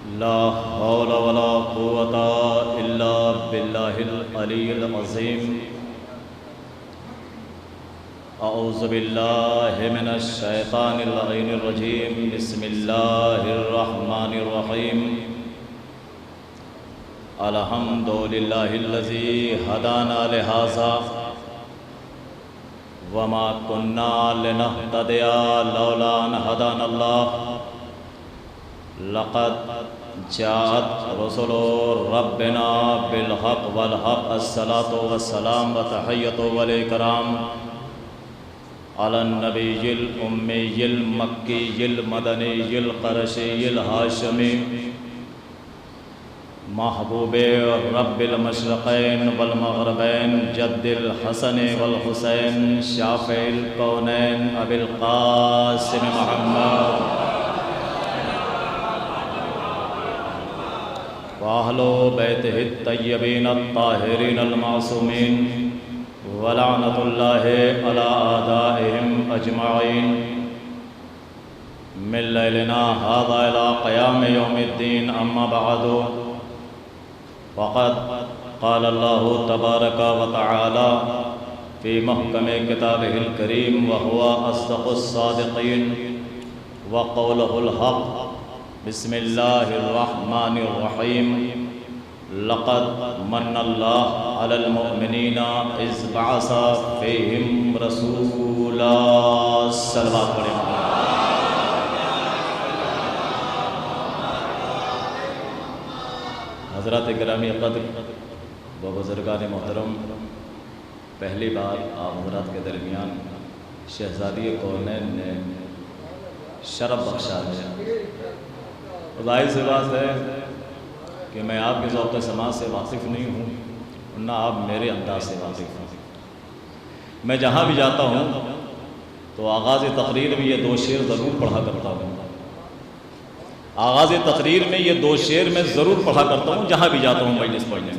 ला हौला वला कुव्वता इल्ला बिल्लाहिल अलिय्यिल अज़ीम। अऊज़ु बिल्लाहि मिनश शैतानिर रजीम। बिस्मिल्लाहिर रहमानिर रहीम। अल्हम्दुलिल्लाहिल्लज़ी हदाना लिहाज़ा वमा कुन्ना लिनहतदिया लौला अन हदानल्लाह। लक़द जाअत रसूलु रब्बिना बिल हक़ वल हक़। अस्सलातु वस्सलाम व तहिय्यतु वल इकराम अलन नबिय्यिल उम्मिय्यिल मक्किय्यिल मदनिय्यिल क़ुरैशिय्यिल हाशिमी महबूबे रब्बिल मशरिक़ैन वल मग़रिबैन जद्दिल हसन वल हुसैन शाफ़िल कौनैन अबिल क़ासिम मुहम्मद वाहलो बैतिहि तय्यबीन अत्ताहिरीन अल-मासूमीन वलानतुल्लाहि अला आदाइहिम अजमाइन मिन लैलिना हाज़ा इला क़याम यौमिद्दीन। अम्मा बअदु फ़क़द क़ाल अल्लाहु तबारक व तआला फ़ी महकमे किताबिहिल करीम व हुवा अस्दक़ुस सादिक़ीन व क़ौलुहुल हक़। बिस्मिल्लाहिर्रहमानिर्रहीम। लक़द मन्नल्लाहु अलल मुअमिनीना इज़ बअसा फ़ीहिम रसूला। सल्लल्लाहु अलैहि वसल्लम। हज़रात गिरामी क़द्र व बुज़ुर्गान मोहतरम, पहली बार आप हज़रात के दरमियान शहज़ादी कौनैन ने शरफ़ बख्शा है। ज़ाहिर सी बात है कि मैं आपके ज़ौक़ समाज से वाकिफ़ नहीं हूँ, ना आप मेरे अंदाज से वाकिफ़ हैं। मैं जहाँ भी जाता हूँ तो आगाज़ तक़रीर में ये दो शेर ज़रूर पढ़ा करता हूँ। आगाज़ तक़रीर में ये दो शेर मैं ज़रूर पढ़ा करता हूँ जहाँ भी जाता हूँ मजलिस पढ़ने।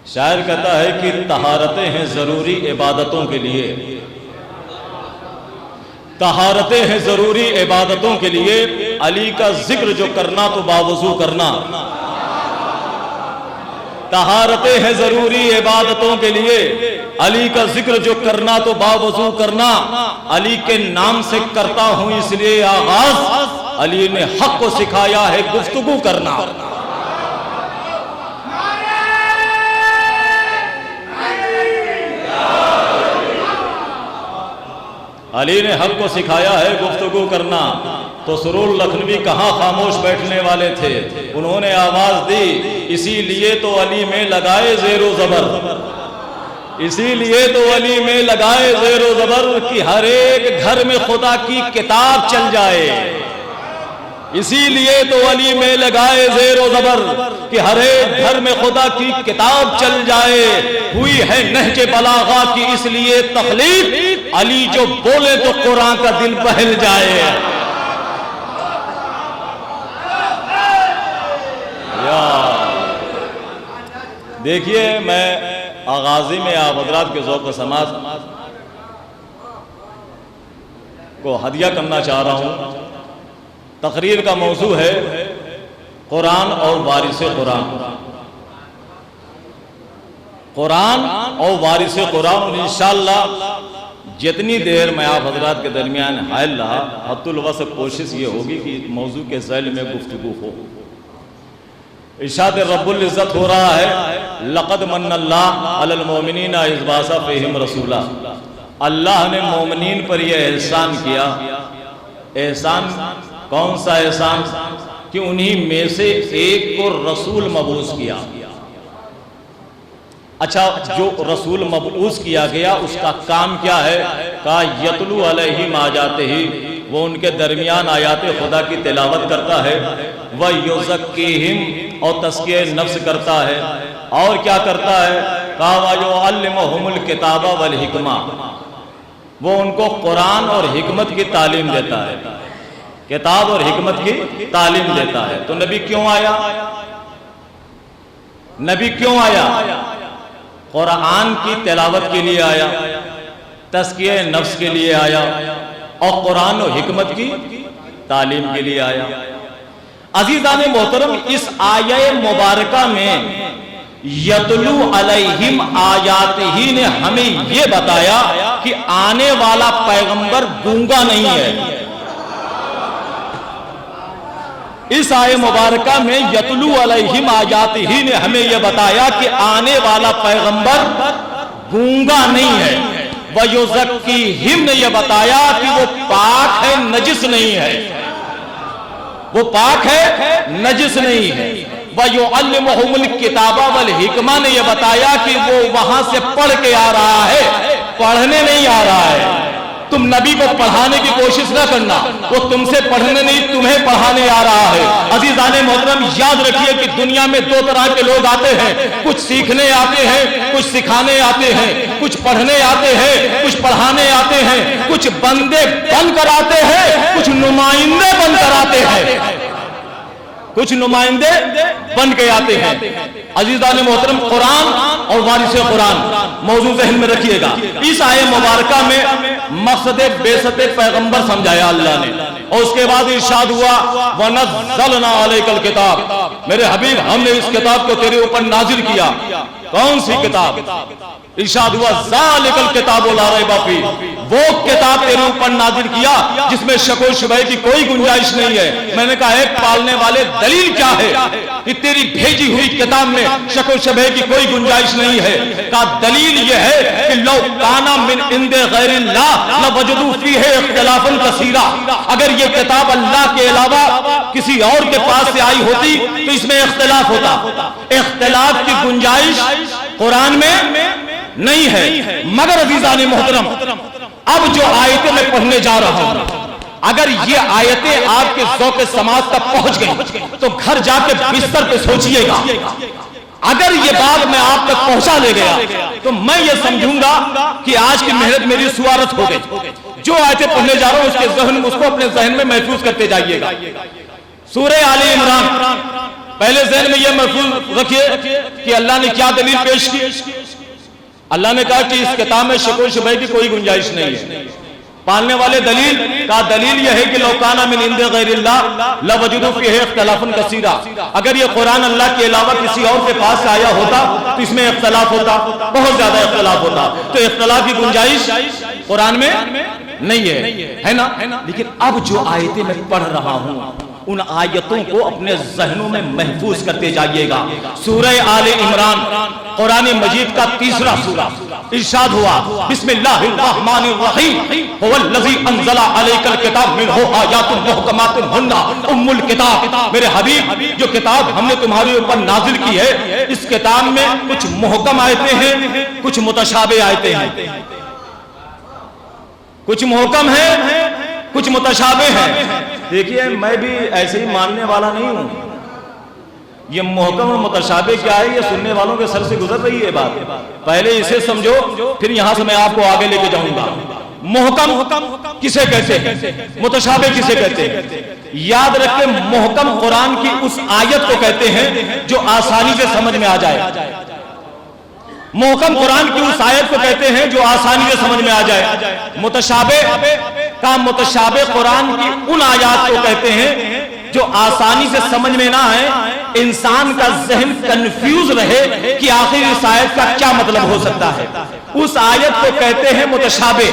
शायर कहता है कि तहारतें हैं ज़रूरी इबादतों के लिए, तहारतें हैं ज़रूरी इबादतों के लिए, अली का जिक्र जो करना तो बावज़ू करना। तहारतें हैं ज़रूरी इबादतों के लिए, अली का जिक्र जो करना तो बावज़ू करना। अली के नाम से करता हूँ इसलिए आगाज़, अली ने हक़ को सिखाया है गुफ्तगू करना। अली ने हक़ को सिखाया है गुफ्तगू करना। तो सुरूर लखनवी कहाँ खामोश बैठने वाले थे, उन्होंने आवाज़ दी। इसीलिए तो अली में लगाए ज़ेरो ज़बर, इसीलिए तो अली में लगाए ज़ेरो ज़बर कि हर एक घर में खुदा की किताब चल जाए। इसीलिए तो अली में लगाए ज़ेरो ज़बर कि हर एक घर में खुदा की किताब चल जाए। हुई है नहज बलागा की इसलिए तख्लीक, अली जो बोले तो कुरान का दिल बहल जाए। देखिए, मैं आगाज़ी में आप हज़रात के ज़ौक़ समाज को हदिया करना चाह रहा हूँ। तकरीर का मौजू है कुरान और वारिस कुरान। कुरान और वारिस कुरान। इंशाअल्लाह जितनी देर मैं आप हज़रात के दरमियान हायल रहा, हद्दुल वसा कोशिश ये होगी कि मौजू के ज़ैल में गुफ्तगू हो। इरशाद रब्बुल इज़्ज़त हो रहा है, लक़द मन्नल्लाहु अलल मुअमिनीना इज़ बअसा फ़ीहिम रसूला। अल्लाह ने मोमिनीन पर यह एहसान किया। एहसान कौन सा एहसान? कि उन्हीं में से एक को रसूल मबूस किया। अच्छा, जो रसूल मबूस किया गया उसका काम क्या है? का यतलू अलैहिम आ जाते ही वो उनके दरमियान आयात खुदा की तिलावत करता है। वह युज़क्कीहिम और तज़किया नफ्स करता है। और क्या करता है? का युअल्लिमुहुमुल किताबा वल हिकमा, वो उनको कुरान और हिकमत की तालीम देता है। किताब और हिकमत की तालीम देता है। तो नबी क्यों आया? नबी क्यों आया? कुरान की तिलावत के लिए आया, तज़किया नफ्स के लिए आया और कुरान और हिकमत की तालीम के लिए आया। अजीजान मोहतरम, इस आया मुबारका में यतलू अलैहिम आयातिही ने हमें यह बताया कि आने वाला पैगंबर गूंगा नहीं है। इस आय मुबारका में यतलू अलैहिम आयातिही ने हमें यह बताया कि आने वाला पैगंबर गूंगा नहीं है। वयुज़क्कीहिम ने यह बताया कि वो पाक है, नजिस नहीं है। वो पाक है, नजिस नहीं है। वयुअल्लिमुहुमुल किताबा वल हिकमा ने यह बताया कि वो वहां से पढ़ के आ रहा है, पढ़ने नहीं आ रहा है। तुम नबी को पढ़ाने की कोशिश न करना, वो तुमसे पढ़ने नहीं तुम्हें पढ़ाने आ रहा है। अजीजाने मोहतरम, याद रखिए कि दुनिया में दो तरह के लोग आते हैं, कुछ सीखने आते हैं, कुछ सिखाने आते हैं, कुछ पढ़ने आते हैं, कुछ पढ़ाने आते हैं, कुछ बंदे बन कर आते हैं, कुछ नुमाइंदे बन कर आते हैं, कुछ नुमाइंदे बन के आते हैं। अजीजान मोहतरम, कुरान और वारिस कुरान मौजू ज़हन में रखिएगा। इस आये मुबारका में मकसद बेसते पैगंबर समझाया अल्लाह ने, और उसके बाद इरशाद हुआ वनज़्ज़लना अलैकल किताब, मेरे हबीब हमने इस किताब को तेरे ऊपर नाजिल किया। कौन सी किताब? इरशाद हुआ ज़ालिकल किताबु ला रैब फीह, वो किताब तेरे ऊपर नाजिल किया जिसमें शको शुबह की कोई गुंजाइश नहीं है। मैंने कहा एक पालने वाले दलील क्या है कि तेरी भेजी हुई किताब में शको शुबह की कोई गुंजाइश नहीं है? का दलील यह है कि लौ काना मिन इंदे गैरिल्लाह लवजदू फीही इख्तिलाफन कसीरा, अगर ये किताब अल्लाह के अलावा किसी और के पास से आई होती तो इसमें इख्तिलाफ होता। इख्तिलाफ की गुंजाइश कुरान में नहीं है। मगर अजीजान मोहतरम, अब जो आयतें मैं पढ़ने जा रहा हूं, अगर ये आयतें आपके ज़ौक़ समाज तक पहुंच गई तो घर जाके बिस्तर पे सोचिएगा। अगर ये बात मैं आप तक पहुंचा ले गया तो मैं ये समझूंगा कि आज की मेहनत मेरी सुवारत हो गई। जो आयतें पढ़ने जा रहा हूं उसको अपने जहन में महफूज करते जाइएगा। सूरह आले इमरान, पहले जहन में यह महफूज रखिए कि अल्लाह ने क्या दलील पेश की। अल्लाह ने कहा कि इस किताब में शको शुबह की कोई गुंजाइश नहीं है। पालने वाले दलील यह है कि लौकाना मिन इंदे गैरिल्लाह लवजदू फीही इख्तिलाफन कसीरा, अगर ये कुरान अल्लाह के अलावा किसी और के पास से आया होता तो इसमें इख्तिलाफ होता, बहुत ज्यादा इख्तिलाफ होता। तो इख्तिलाफ की गुंजाइश कुरान में नहीं है ना? लेकिन अब जो आयतें मैं पढ़ रहा हूं उन आयतों को अपने जहनों में महफूज करते जाइएगा। सूरह आले इमरान कुरान मजीद का तीसरा सूरा, इरशाद हुआ बिस्मिल्लाहिर्रहमानिर्रहीम हुवल्लज़ी अंज़ला अलैकल किताब मिन्हु आयातुन मुहकमातुन हुन्ना उम्मुल किताब, मेरे हबीब जो किताब हमने तुम्हारे ऊपर नाजिल की है इस किताब में कुछ मुहकम आयतें हैं, कुछ मुतशाबे आयतें हैं। कुछ मुहकम है, कुछ मुतशाबे हैं। देखिए मैं भी ऐसे ही मानने वाला नहीं हूं। ये मुहकम और मुतशाबे क्या है ये सुनने वालों के सर से गुजर रही है बात। पहले इसे समझो, फिर यहां से मैं आपको आगे लेके जाऊंगा। मुहकम किसे कहते हैं, मुतशाबे किसे कहते हैं? याद रखें, मुहकम कुरान की उस आयत को कहते हैं जो आसानी से समझ में आ जाए। मुहकम कुरान की उस आयत को कहते हैं जो आसानी से समझ में आ जाए। मुतशाबे कुरान की उन आयत को कहते हैं जो आसानी से समझ में ना आए, इंसान का जहन कंफ्यूज रहे कि आखिर इस आयत का क्या मतलब हो सकता है, उस आयत को कहते हैं मुतशाबे।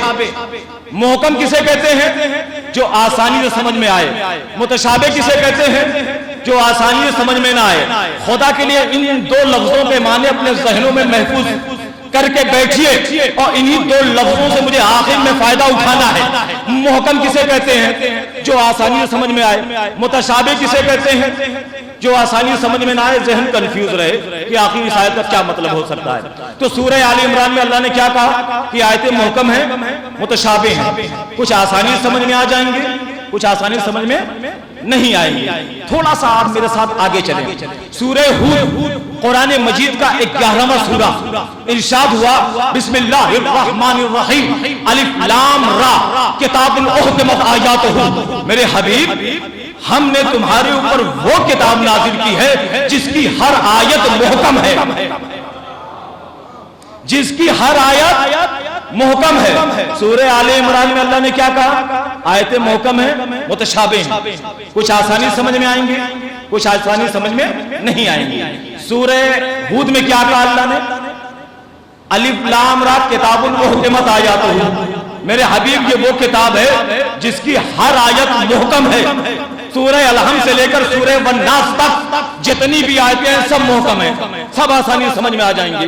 मुहकम किसे कहते हैं? जो आसानी से समझ में आए। मुतशाबे किसे कहते हैं? जो आसानी से समझ में ना आए। खुदा के लिए इन दो लफ्जों के माने अपने जहनों में महफूज करके बैठिए और इन्हीं दो लफ्जों से मुझे आखिर में फायदा उठाना है। मुहकम किसे कहते हैं? जो आसानी से समझ में आए। मुतशाबे किसे कहते हैं? जो आसानी से समझ में ना आए, जहन कंफ्यूज रहे कि आखिर इस आयत का क्या मतलब हो सकता है। तो सूरह आले इमरान में अल्लाह ने क्या कहा कि आयतें मुहकम हैं, मुतशाबे हैं। कुछ आसानी से समझ में आ जाएंगे, कुछ आसानी से समझ में नहीं आएंगे। थोड़ा सा आप मेरे साथ आगे चलें। सूरह हूद कुरान मजीद का 11वां सूरा, इरशाद हुआ बिस्मिल्लाहिर्रहमानिर्रहीम अलिफ लाम रा किताबुन उहकिमत आयातुहु, मेरे हबीब हमने तुम्हारे ऊपर वो किताब नाजिल की है जिसकी हर आयत मुहकम है, जिसकी हर आयत मुहकम है। सूरह आले इमरान में अल्लाह ने क्या कहा? आयतें मुहकम है, मुतशाबे हैं, कुछ आसानी समझ में आएंगे, कुछ आसानी समझ में नहीं आएंगी। सूरह हूद में क्या कहा अल्लाह ने? अलिफ लाम रा किताबुन मुहकमत आयातुहु। मेरे हबीब ये वो किताब है जिसकी हर आयत मुहकम है। सूरह अलहम से लेकर सूरह वन्नास तक जितनी भी आयतें हैं सब मुहकम है, सब आसानी समझ में आ जाएंगी।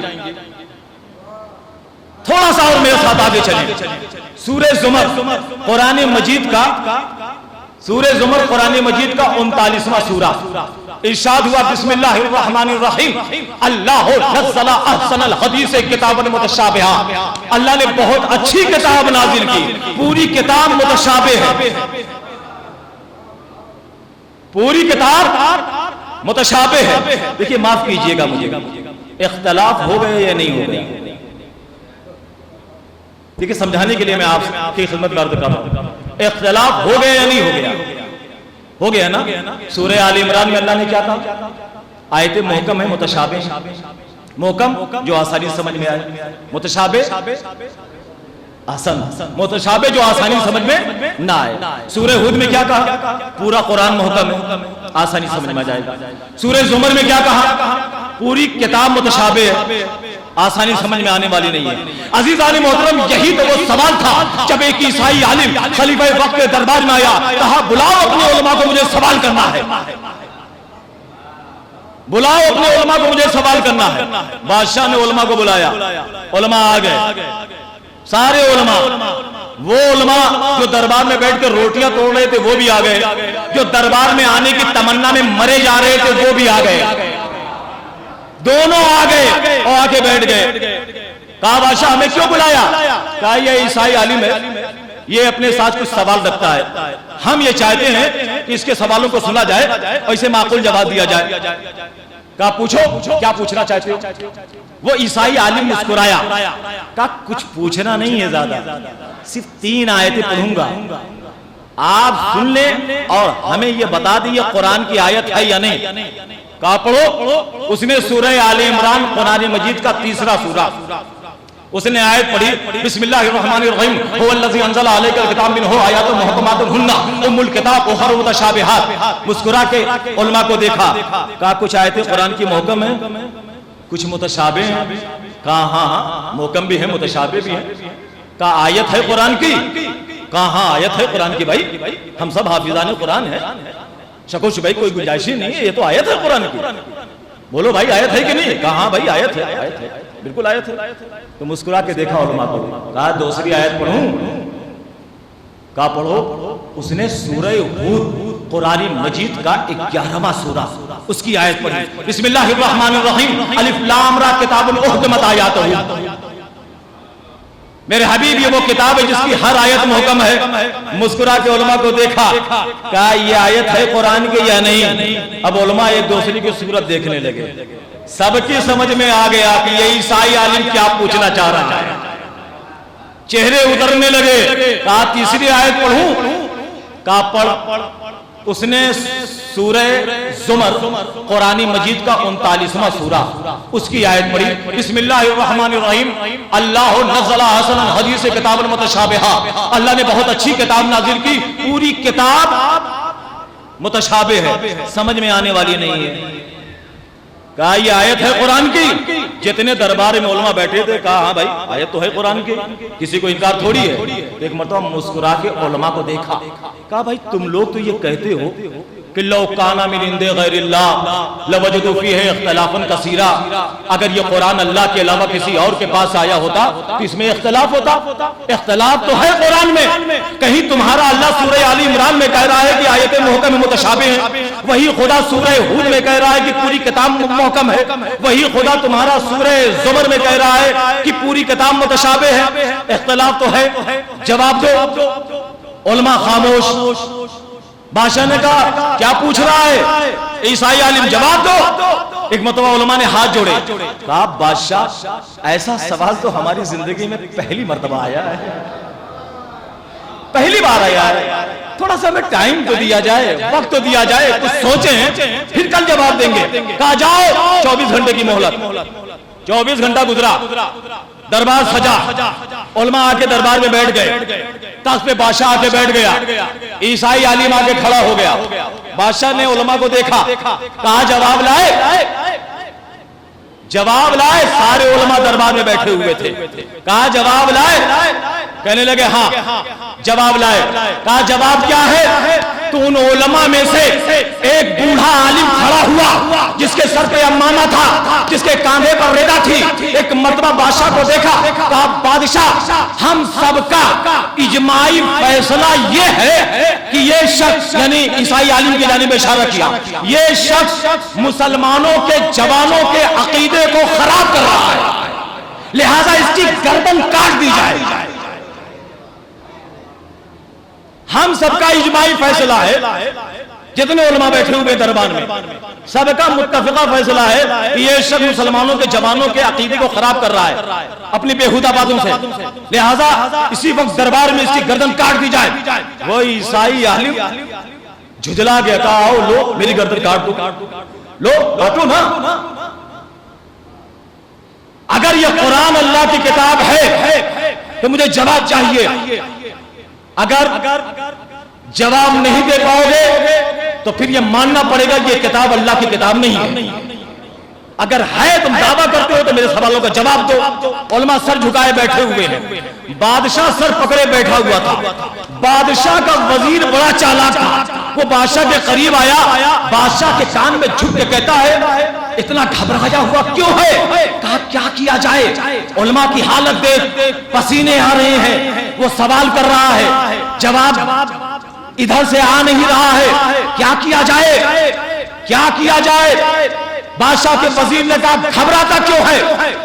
थोड़ा सा और मेरे साथ आगे चलें। सूरह ज़ुमर कुरान मजीद का, सूरह ज़ुमर कुरान मजीद का 39वां सूरा। इरशाद हुआ बिस्मिल्लाहिर्रहमानिर्रहीम अल्लाहु नज़्ज़ला अहसनल हदीस किताबन मुतशाबिहा। अल्लाह ने बहुत अच्छी किताब नाजिल की। पूरी किताब मुतशाबिह है, पूरी किताब मुतशाबिह है। देखिए माफ कीजिएगा मुझे, इख्तलाफ हो गए या नहीं हो गए? देखिए समझाने के लिए मैं आपकी खिदमत में अर्ज़ कर रहा हूं, इख्तलाफ हो गया या नहीं हो गया? हो गया ना। सूरह आल इमरान में अल्लाह ने क्या कहा? आयतें मुहकम है, मुतशाबिह। मुहकम जो आसानी समझ में आए, मुतशाबिह हसन, मुतशाबिह जो आसानी समझ में ना आए। सूरह हूद में क्या कहा? पूरा कुरान मुहकम है, आसानी समझ में आ जाएगा। सूरह ज़ुमर में क्या कहा? पूरी किताब मुतशाबिह है, आसानी समझ में आने वाली नहीं है। अजीज आलिम मोहतरम, यही तो वो सवाल था जब एक ईसाई आलिम खलीफा वक्त के दरबार में आया, कहा बुलाओ अपने उलमा को, मुझे सवाल करना है। बुलाओ अपने उलमा को, मुझे सवाल करना है। बादशाह ने उलमा को बुलाया, उलमा आ गए, सारे उलमा। वो उलमा जो दरबार में बैठ कर रोटियां तोड़ रहे थे वो भी आ गए, जो दरबार में आने की तमन्ना में मरे जा रहे थे वो भी आ गए। दोनों आ गए और आके बैठ गए। कहा बादशाह हमें क्यों बुलाया? कहा ये ईसाई आलिम है, ये अपने साथ कुछ सवाल रखता है, हम ये चाहते हैं कि इसके सवालों को सुना जाए और इसे माकूल जवाब दिया जाए। कहा पूछो, क्या पूछना चाहते हो? वो ईसाई आलिम मुस्कुराया, कहा कुछ पूछना नहीं है ज्यादा, सिर्फ 3 आयतें पढ़ूंगा, आप सुन लें और हमें ये बता दीजिए कुरान की आयत है या नहीं। कहा पढ़ो। उसने सूरह आल इमरान कुरान मजीद का 3रा सूरा, उसने आयत पढ़ी बिस्मिल्लाहिर्रहमानिर्रहीम हुवल्लज़ी अंज़ला अलैकल किताब मिनहु आयातुन मुहकमातुन हुन्ना उम्मुल किताब व उखर मुतशाबिहात। मुस्कुरा के उलमा को देखा, कहा कुछ आयतें कुरान की मुहकम है, कुछ मुतशाबिह हैं। कहा हाँ मुहकम भी है, मुतशाबिह भी है। कहा आयत है कुरान की? कहा हाँ आयत है कुरान की। भाई हम सब हाफिजान कुरान है, शको शुबह कोई गुंजाइश ही नहीं है, ये तो आयत है कुरान की। बोलो भाई आयत है कि नहीं? कहा हाँ भाई आयत है, आयत है, बिल्कुल आयत है। तो मुस्कुरा के देखा उलमा को, कहा दूसरी आयत पढ़ूं? कहा पढ़ो। उसने सूरह हूद कुरान मजीद का 11वां सूरा, उसकी आयत पढ़ी बिस्मिल्लाहिर्रहमानिर्रहीम अलिफ लाम रा किताबुन उहकमत आयातुहु। मेरे हबीब ये वो किताब है जिसकी हर आयत मुहकम है। मुस्कुरा के उलमा को देखा, कहा ये आयत है कुरान की या नहीं? अब उलमा एक दूसरे की सूरत देखने लगे, सबकी समझ में आ गया कि ये ईसाई आलिम क्या पूछना चाह रहा है। चेहरे उतरने लगे। कहा तीसरी आयत पढ़ूं? कहा पढ़। उसने सूरह ज़ुमर कुरानी मजीद का 39वां सूरा, उसकी आयत पढ़ी बिस्मिल्लाहिर्रहमानिर्रहीम अल्लाहु नज़्ज़ला अहसनल हदीस किताबन मुतशाबिहा। अल्लाह ने बहुत अच्छी किताब नाजिल की, पूरी किताब मुतशाबिह है, समझ में आने वाली नहीं है। कहा ये आयत है कुरान की? जितने दरबार में उलमा बैठे थे कहा हाँ भाई आयत तो है कुरान की, किसी को इनकार थोड़ी है। एक मरतबा मुस्कुरा के उलमा को देखा, कहा भाई तुम लोग तो ये कहते हो कि लौ काना मिन इंदे गैरिल्लाह लवजदू फीही इख्तिलाफन कसीरा। अगर ये कुरान अल्लाह के अलावा किसी और के पास आया होता तो इसमें इख्तिलाफ होता। इख्तिलाफ तो है कुरान में। कहीं तुम्हारा अल्लाह सूरह आल इमरान में कह रहा है कि आयतें मुहकम मुतशाबिह हैं, वही खुदा सूरह हूद में कह रहा है कि पूरी किताब मुहकम है, वही खुदा तुम्हारा सूरह ज़ुमर में कह रहा है कि पूरी किताब मुतशाबिह है। इख्तिलाफ तो है, जवाब दो। उलमा खामोश। बादशाह ने कहा क्या पूछ रहा है ईसाई आलिम, जवाब दो। एक मरतबा उलमा ने हाथ जोड़े, कहा बादशाह ऐसा सवाल तो हमारी जिंदगी में पहली मरतबा आया है, पहली बार आया है। थोड़ा सा हमें टाइम तो दिया जाए, वक्त तो दिया जाए, कुछ सोचें फिर कल जवाब देंगे। कहा जाओ 24 घंटे की मोहलत। 24 घंटा गुजरा। दरबार सजा, उलमा आके दरबार में बैठ गए, तख्त पे बादशाह आके बैठ गया, ईसाई आलिम आके खड़ा हो गया। बादशाह ने उलमा को देखा, कहा जवाब लाए, जवाब लाए। सारे उलमा दरबार में बैठे हुए थे, कहा जवाब लाए। कहने लगे हाँ जवाब लाए। कहा जवाब क्या है? तो उन उलमा में से एक बूढ़ा आलिम खड़ा हुआ जिसके सर पे अम्मामा था, जिसके कांधे पर रेदा थी। एक मर्तबा बादशाह को देखा, कहा बादशाह हम सबका इजमाई फैसला ये है कि ये शख्स, यानी ईसाई आलिम की जानिब इशारा किया, ये शख्स मुसलमानों के जवानों के अकीदे को खराब कर रहा है, लिहाजा इसकी गर्दन काट दी जाए। हम सबका इजमाई फैसला है, जितने उलमा बैठे हुए दरबार में सबका मुत्तफिका फैसला है कि ये शख्स मुसलमानों के जवानों के अकीदे को खराब कर रहा है अपनी बेहुदा बातों से, लिहाजा इसी वक्त दरबार में इसकी गर्दन काट दी जाए। वो ईसाई आलिम झुंझला गया, कहा आओ लो मेरी गर्दन काट दो, लो काटो ना। अगर ये कुरान अल्लाह की किताब है तो मुझे जवाब चाहिए। अगर जवाब नहीं दे पाओगे तो फिर यह मानना पड़ेगा कि यह किताब अल्लाह की किताब नहीं है। अगर है तुम दावा करते हो तो मेरे सवालों का जवाब दो। उलमा सर झुकाए बैठे हुए हैं, बादशाह सर पकड़े बैठा हुआ था। बादशाह का वजीर बड़ा चालाक था, वो बादशाह के करीब आया, बादशाह के कान में झुक के कहता है इतना घबराया हुआ क्यों है? कहा क्या किया जाए? उलमा की हालत देख पसीने आ रहे हैं, वो सवाल कर रहा है, जवाब इधर से आ नहीं रहा है, क्या किया जाए, क्या किया जाए? बादशाह के वजीर ने कहा घबराता क्यों है?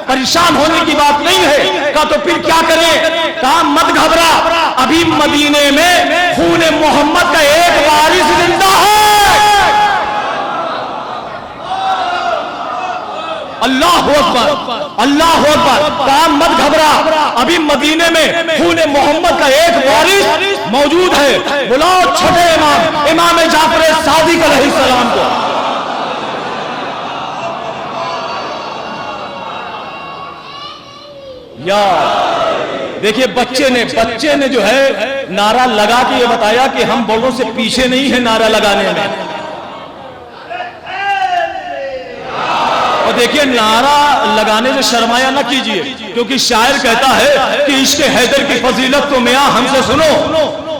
परेशान होने की बात नहीं है। कहा तो फिर क्या करें? कहा मत घबरा, अभी मदीने में खून मोहम्मद का एक वारिस जिंदा है। अल्लाह अकबर, अल्लाह अकबर। कहा मत घबरा, अभी मदीने में खून मोहम्मद का एक वारिस मौजूद है। बुलाओ छोटे इमाम, इमाम जाफर सादिक अलैहिस्सलाम को। यार देखिए बच्चे ने जो है नारा लगा के ये बताया कि हम बड़ों से पीछे नहीं है नारा लगाने में। और देखिए नारा लगाने से शर्माया ना कीजिए, क्योंकि शायर कहता है कि इश्क हैदर की फजीलत तो मियां हमसे सुनो,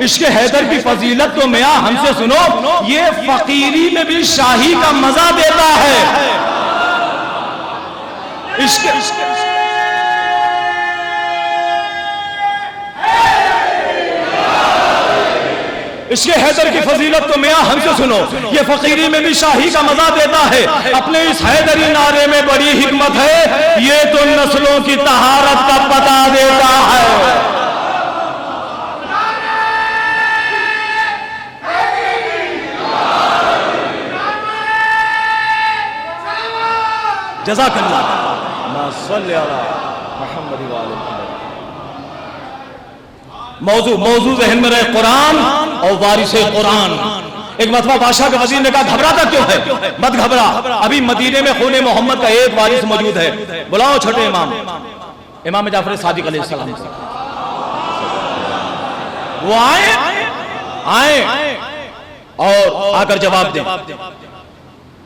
इश्क हैदर की फजीलत तो मियां हमसे सुनो, ये फकीरी में भी शाही का मजा देता है। इसके हैदर की फजीलत तो मियां हमसे सुनो, ये फकीरी में भी शाही का मजा देता है। अपने इस हैदरी नारे में बड़ी हिकमत है, ये तो नस्लों की तहारत का पता देता है। जज़ाकल्लाह। मौजू ज़हन में रहे, कुरान और वारिसे कुरान। एक मरतबा बादशाह के वजीर ने कहा घबराता क्यों है? मत घबरा, अभी मदीने में खून मोहम्मद का एक वारिस मौजूद है। बुलाओ छोटे इमाम, इमाम जाफर सादिक अलैहिस्सलाम। वो आए और आकर जवाब दें।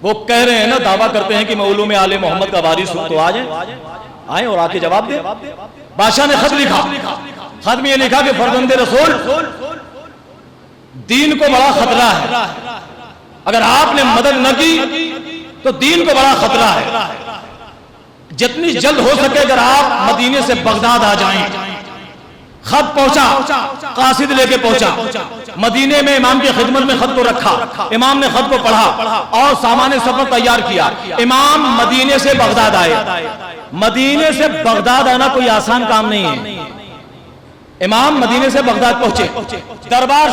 वो कह रहे हैं ना, दावा करते हैं कि मैं उलूम आले मोहम्मद का वारिस हूं, तो आए और आके जवाब दे। बादशाह ने खत लिखा, खत में ये लिखा कि फर्जंदे रसूल दीन को बड़ा खतरा है, अगर आपने मदद न की तो दीन को बड़ा खतरा है। जितनी जल्द हो सके अगर आप मदीने से बगदाद आ जाएं। खत पहुंचा, कासिद लेके पहुंचा, मदीने में इमाम की खिदमत में खत को रखा, इमाम ने खत को पढ़ा और सामान्य सफर तैयार किया। इमाम मदीने से बगदाद आए। मदीने से बगदाद आना कोई आसान काम नहीं है। इमाम मदीने से बगदाद पहुंचे, दरबार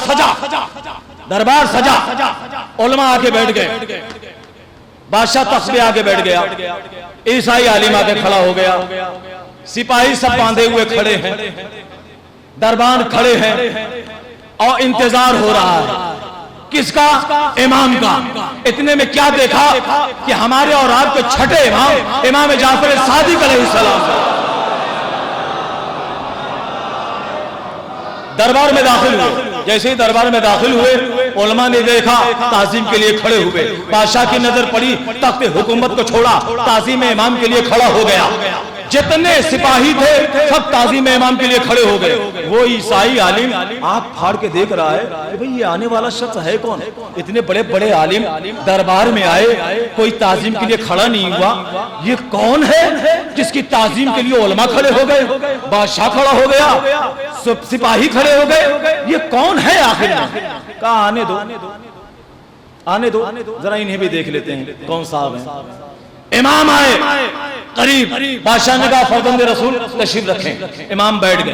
सजा, उलमा आके बैठ गए, बादशाह तख्त पे आके बैठ गया, ईसाई आलिम आके खड़ा हो गया, सिपाही सब बांधे हुए खड़े हैं, दरबार खड़े हैं और इंतजार हो रहा है किसका? इमाम का। इतने में क्या देखा कि हमारे और आपके छठे इमाम, इमाम जाफर सादिक अलैहिस्सलाम दरबार में दाखिल हुए। जैसे ही दरबार में दाखिल हुए, उलमा ने देखा, ताज़ीम के लिए खड़े हुए। बादशाह की नजर पड़ी, तख्त हुकूमत को छोड़ा, ताज़ीम इमाम के लिए खड़ा हो गया। जितने सिपाही थे सब ताज़ीम इमाम के लिए खड़े हो गए। वो ईसाई आलिम आंख फाड़ के देख रहा है कि भाई ये आने वाला शख्स है कौन? इतने बड़े बड़े आलिम दरबार में आए, कोई ताज़ीम के लिए खड़ा नहीं हुआ। ये कौन है जिसकी ताज़ीम के लिए उलमा खड़े हो गए, बादशाह खड़ा हो गया, सब सिपाही खड़े हो गए? ये कौन है आखिर में? कहा आने दो, आने दो, जरा इन्हें भी देख लेते हैं कौन साहब है। इमाम आए करीब, बादशाह ने कहा फर्जंद रसूल तशरीफ रखें। इमाम बैठ गए।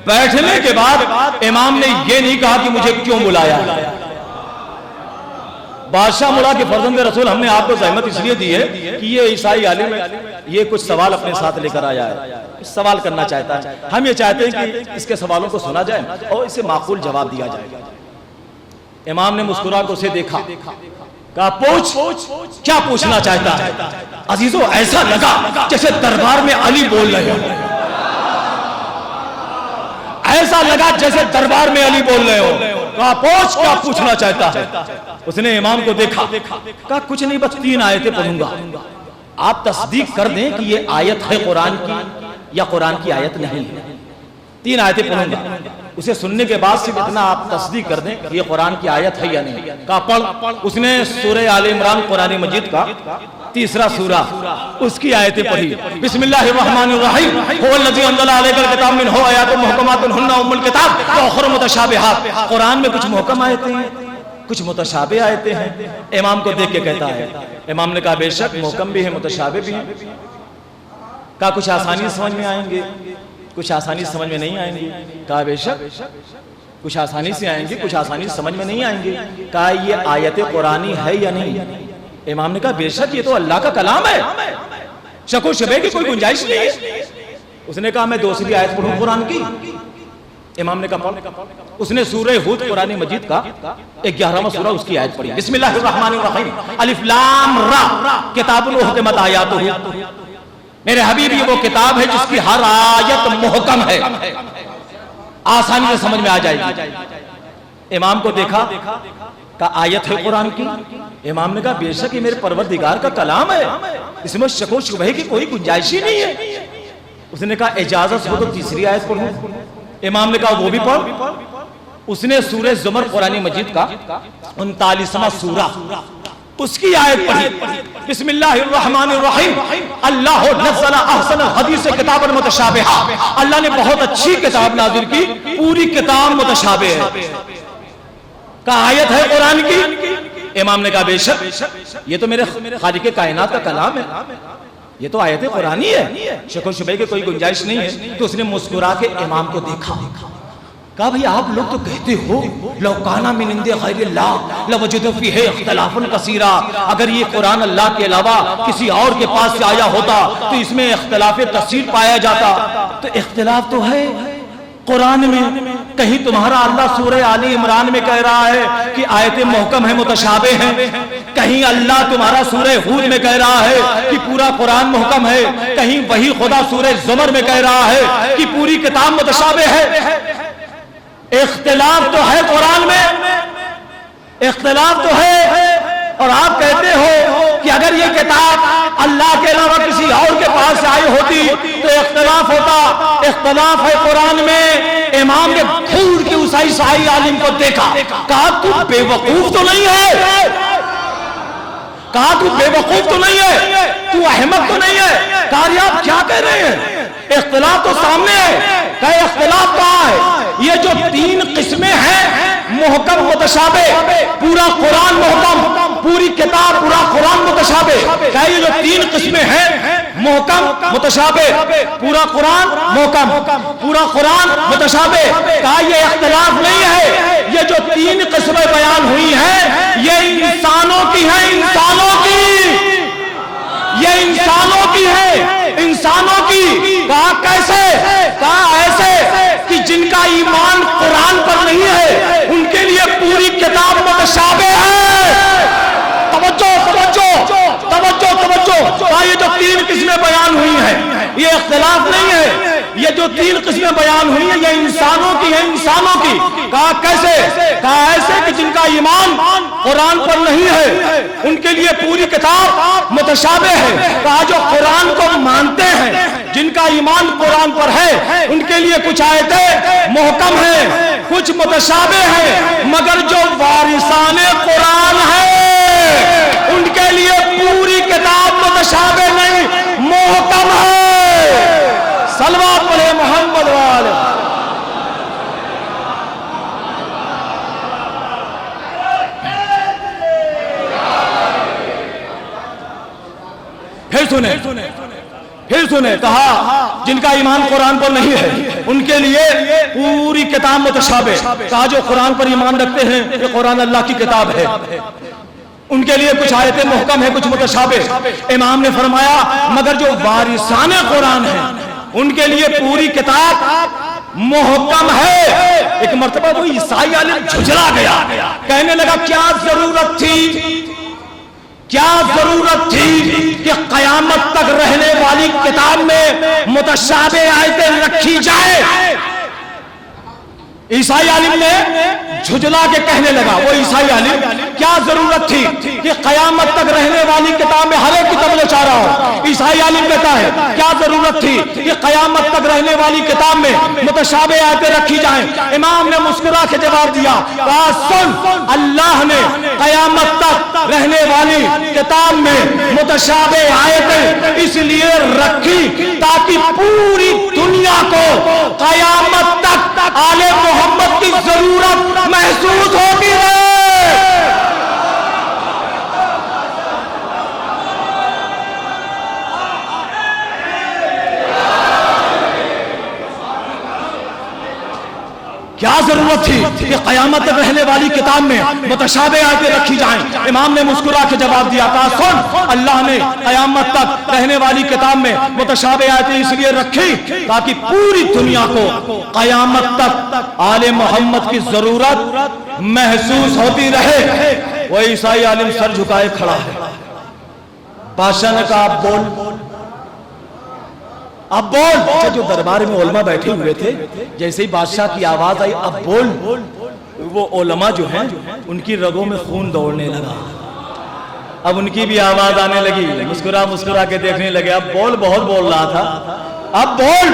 बैठने के बाद इमाम ने यह नहीं कहा कि मुझे क्यों बुलाया। बादशाह बोला कि फर्जंद रसूल हमने आपको जहमत इसलिए दी है कि ये ईसाई आलिम ये कुछ सवाल अपने साथ लेकर आया है, सवाल करना चाहता है। हम ये चाहते हैं कि इसके सवालों को सुना जाए और इसे माकूल जवाब दिया जाए। इमाम ने मुस्कुरा कर उसे देखा, कहा पूछ, क्या पूछना चाहता है? अजीजों, ऐसा लगा जैसे दरबार में अली बोल रहे हो, ऐसा लगा जैसे दरबार में अली बोल रहे हो। कहा पूछ, क्या पूछना चाहता है? उसने इमाम को देखा, कहा कुछ नहीं, बस 3 आयतें पढ़ूंगा, आप तस्दीक कर दें कि ये आयत है कुरान की या कुरान की आयत नहीं है। 3 आयतें पढ़ूंगा, उसे सुनने के बाद सिर्फ इतना आप तस्दीक कर दें कि ये कुरान की आयत है या नहीं। कहा पढ़। उसने सूरह आले इमरान कुरान मजीद का 3रा सूरा उसकी आयतें पढ़ी। बिस्मिल्लाहिर्रहमानिर्रहीम, हुवल्लज़ी अंज़ला अलैकल किताब मिन्हु आयातुन मुहकमातुन हुन्ना उम्मुल किताब व उख़्रा मुतशाबिहात। कुरान में कुछ मुहकम आयतें हैं, कुछ मुतशाबे आयतें हैं। इमाम को देख के कहता है, इमाम ने कहा बेशक मुहकम भी है, मुतशाबे भी हैं। कहा कुछ आसानी से समझ में आएंगे, कुछ आसानी से समझ में नहीं आएंगे। कहा बेशक कुछ आसानी से आएंगे, कुछ आसानी से समझ में नहीं आएंगे। कहा ये आयत कुरानी है या नहीं? इमाम ने कहा बेशक ये तो अल्लाह का कलाम है, शको शबे की कोई गुंजाइश नहीं है। उसने कहा मैं दूसरी आयत पढ़ूं कुरान की? इमाम ने कहा पढ़। उसने सूरह हूद कुरान मजीद का 11वां सूरा उसकी आयत पढ़ी। बिस्मिल्लाहिर्रहमानिर्रहीम, अलिफ लाम रा किताबुन उहकिमत आयातुहु। मेरे हबीब ये वो किताब है जिसकी हर आयत मुहकम है, आसानी से समझ में आ जाएगी। इमाम को देखा, का आयत है कुरान की? इमाम ने कहा बेशक ये मेरे परवरदिगार का कलाम है, इसमें शको शुबह की कोई गुंजाइश ही नहीं है। उसने कहा इजाजत हो तो 3री आयत पढ़ूं? इमाम ने कहा वो भी पढ़। उसने सूरह ज़ुमर कुरान मजीद का 39वां सूरा उसकी आयत पढ़ी। बिस्मिल्लाहिर्रहमानिर्रहीम, अल्लाह नज़्ज़ला अहसनल हदीस किताबन मुतशाबिहा। अल्लाह ने बहुत अच्छी किताब नाज़िल की, पूरी किताब मुतशाबे है। का आयत है कुरान की? इमाम ने कहा बेशक ये तो मेरे खालिक कायनात का कलाम है, ये तो आयत कुरानी है, शको शुबह की कोई गुंजाइश नहीं है। तो उसने मुस्कुरा के इमाम को देखा, कहा भाई आप लोग तो कहते हो लौ काना मिन इंदि गैरिल्लाह लवजदू फीही इख्तिलाफन कसीरा, अगर ये कुरान अल्लाह के अलावा किसी और के पास से आया होता तो इसमें इख्तिलाफ कसीर पाया जाता। तो इख्तिलाफ तो है कुरान में, कहीं तुम्हारा अल्लाह सूरह आली इमरान में कह रहा है कि आयतें मुहकम है, मुतशाबे हैं, कहीं अल्लाह तुम्हारा सूरह हूद में कह रहा है कि पूरा कुरान मुहकम है, कहीं वही खुदा सूरह ज़ुमर में कह रहा है कि पूरी किताब मुतशाबे है। इख्तिलाफ तो है कुरान में, इख्तिलाफ तो है। और आप कहते हो कि अगर ये किताब अल्लाह के अलावा किसी और के पास से आई होती तो इख्तिलाफ होता। इख्तिलाफ है कुरान में। इमाम ने घूर के उस ईसाई आलिम को देखा, कहा तू बेवकूफ तो नहीं है, कहा तू बेवकूफ तो नहीं है, तू अहमक तो नहीं है। कहा आप क्या कह रहे हैं, इख्तिलाफ तो सामने है। कहे इख्तिलाफ कहाँ है? ये जो 3 किस्में हैं, मुहकम मुतशाबे, पूरा कुरान मुहकम, पूरी किताब पूरा कुरान मुतशाबे। कहे ये जो 3 किस्में हैं, मुहकम मुतशाबे, पूरा कुरान मुहकम, पूरा कुरान मुतशाबे। कहा ये इख्तिलाफ नहीं है, ये जो 3 किस्में बयान हुई हैं ये इंसानों की है, इंसानों की, ये इंसानों की है, इंसानों की। कहा कैसे? कहा ऐसे कि जिनका ईमान कुरान पर नहीं है उनके लिए पूरी किताब मुतशाबे है। तवज्जो तवज्जो तवज्जो तवज्जो। कहा ये जो 3 किस्में बयान हुई हैं ये इख्तिलाफ नहीं है, ये जो 3 किस्में बयान हुई है ये इंसानों की है, इंसानों की। कहा कैसे? कहा ऐसे कि जिनका ईमान कुरान पर नहीं है उनके लिए पूरी किताब मुतशाबे है। कहा जो कुरान को मानते हैं, जिनका ईमान कुरान पर है, उनके लिए कुछ आयतें मुहकम है, कुछ मुतशाबे हैं, मगर जो वारिसाने कुरान है उनके लिए पूरी किताब मुतशाबे नहीं, मुहकम है। सलवात पढ़े मोहम्मद वाले। फिर सुने कहा जिनका ईमान कुरान पर नहीं है उनके लिए पूरी किताब मुतशाबे। कहा जो कुरान पर ईमान रखते हैं, ये कुरान अल्लाह की किताब है, उनके लिए कुछ आयतें मुहकम है, कुछ मुतशाबे। इमाम ने फरमाया मगर जो वारिसाने कुरान है उनके लिए पूरी किताब मुहकम है। एक मर्तबा वो ईसाई आलिम झुंझला गया, कहने लगा क्या जरूरत थी, क्या जरूरत थी कि कयामत तक रहने वाली किताब में मुतशाबे आयतें रखी जाए। ईसाई आलिम ने झुंझला के कहने लगा, वो ईसाई आलिम क्या जरूरत थी कि कयामत तक रहने वाली किताब में हर एक की तरफ जा रहा हो। ईसाई आलिम कहता है क्या जरूरत थी कि कयामत तक रहने वाली किताब में मुतशाबे आयतें रखी जाएं। इमाम ने मुस्कुरा के जवाब दिया, कहा सुन, अल्लाह ने कयामत तक रहने वाली किताब में मुतशाबे आयतें इसलिए रखी ताकि पूरी दुनिया को कयामत तक आले मोहम्मद की जरूरत महसूस होती है। क्या जरूरत थी कि कयामत तक रहने वाली किताब में मुतशाबे आयतें रखी जाएं। इमाम ने मुस्कुरा के जवाब दिया, कहा सुन, अल्लाह ने कयामत तक रहने वाली किताब में मुतशाबे आयतें इसलिए रखी ताकि पूरी दुनिया को कयामत तक आले मोहम्मद की जरूरत महसूस होती रहे। वो ईसाई आलिम सर झुकाए खड़ा है। बादशाह ने कहा बोल, अब बोल। जो दरबार में उलमा बैठे हुए थे, जैसे ही बादशाह की आवाज आई अब बोल, वो उलमा जो हैं उनकी रगों में खून दौड़ने लगा। अब उनकी भी आवाज आने लगी, मुस्कुरा मुस्कुरा के देखने लगे। अब बोल, बहुत बोल रहा था, अब बोल।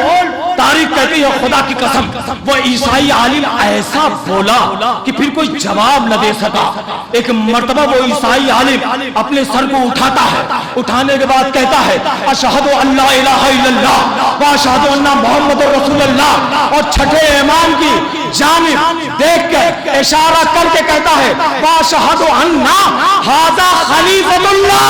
तारीख कहती है खुदा की कसम वो ईसाई आलिम ऐसा बोला कि फिर कोई जवाब न दे सका। एक मर्तबा वो ईसाई आलिम अपने सर को उठाता है, उठाने के बाद कहता है अशहदु अल्ला इलाहा इल्लल्लाह व अशहदु अन्ना मुहम्मदुर रसूलुल्लाह, और छठे इमाम की जानिब देख के इशारा करके कहता है व अशहदु अन्ना हाज़ा खलीफतुल्लाह।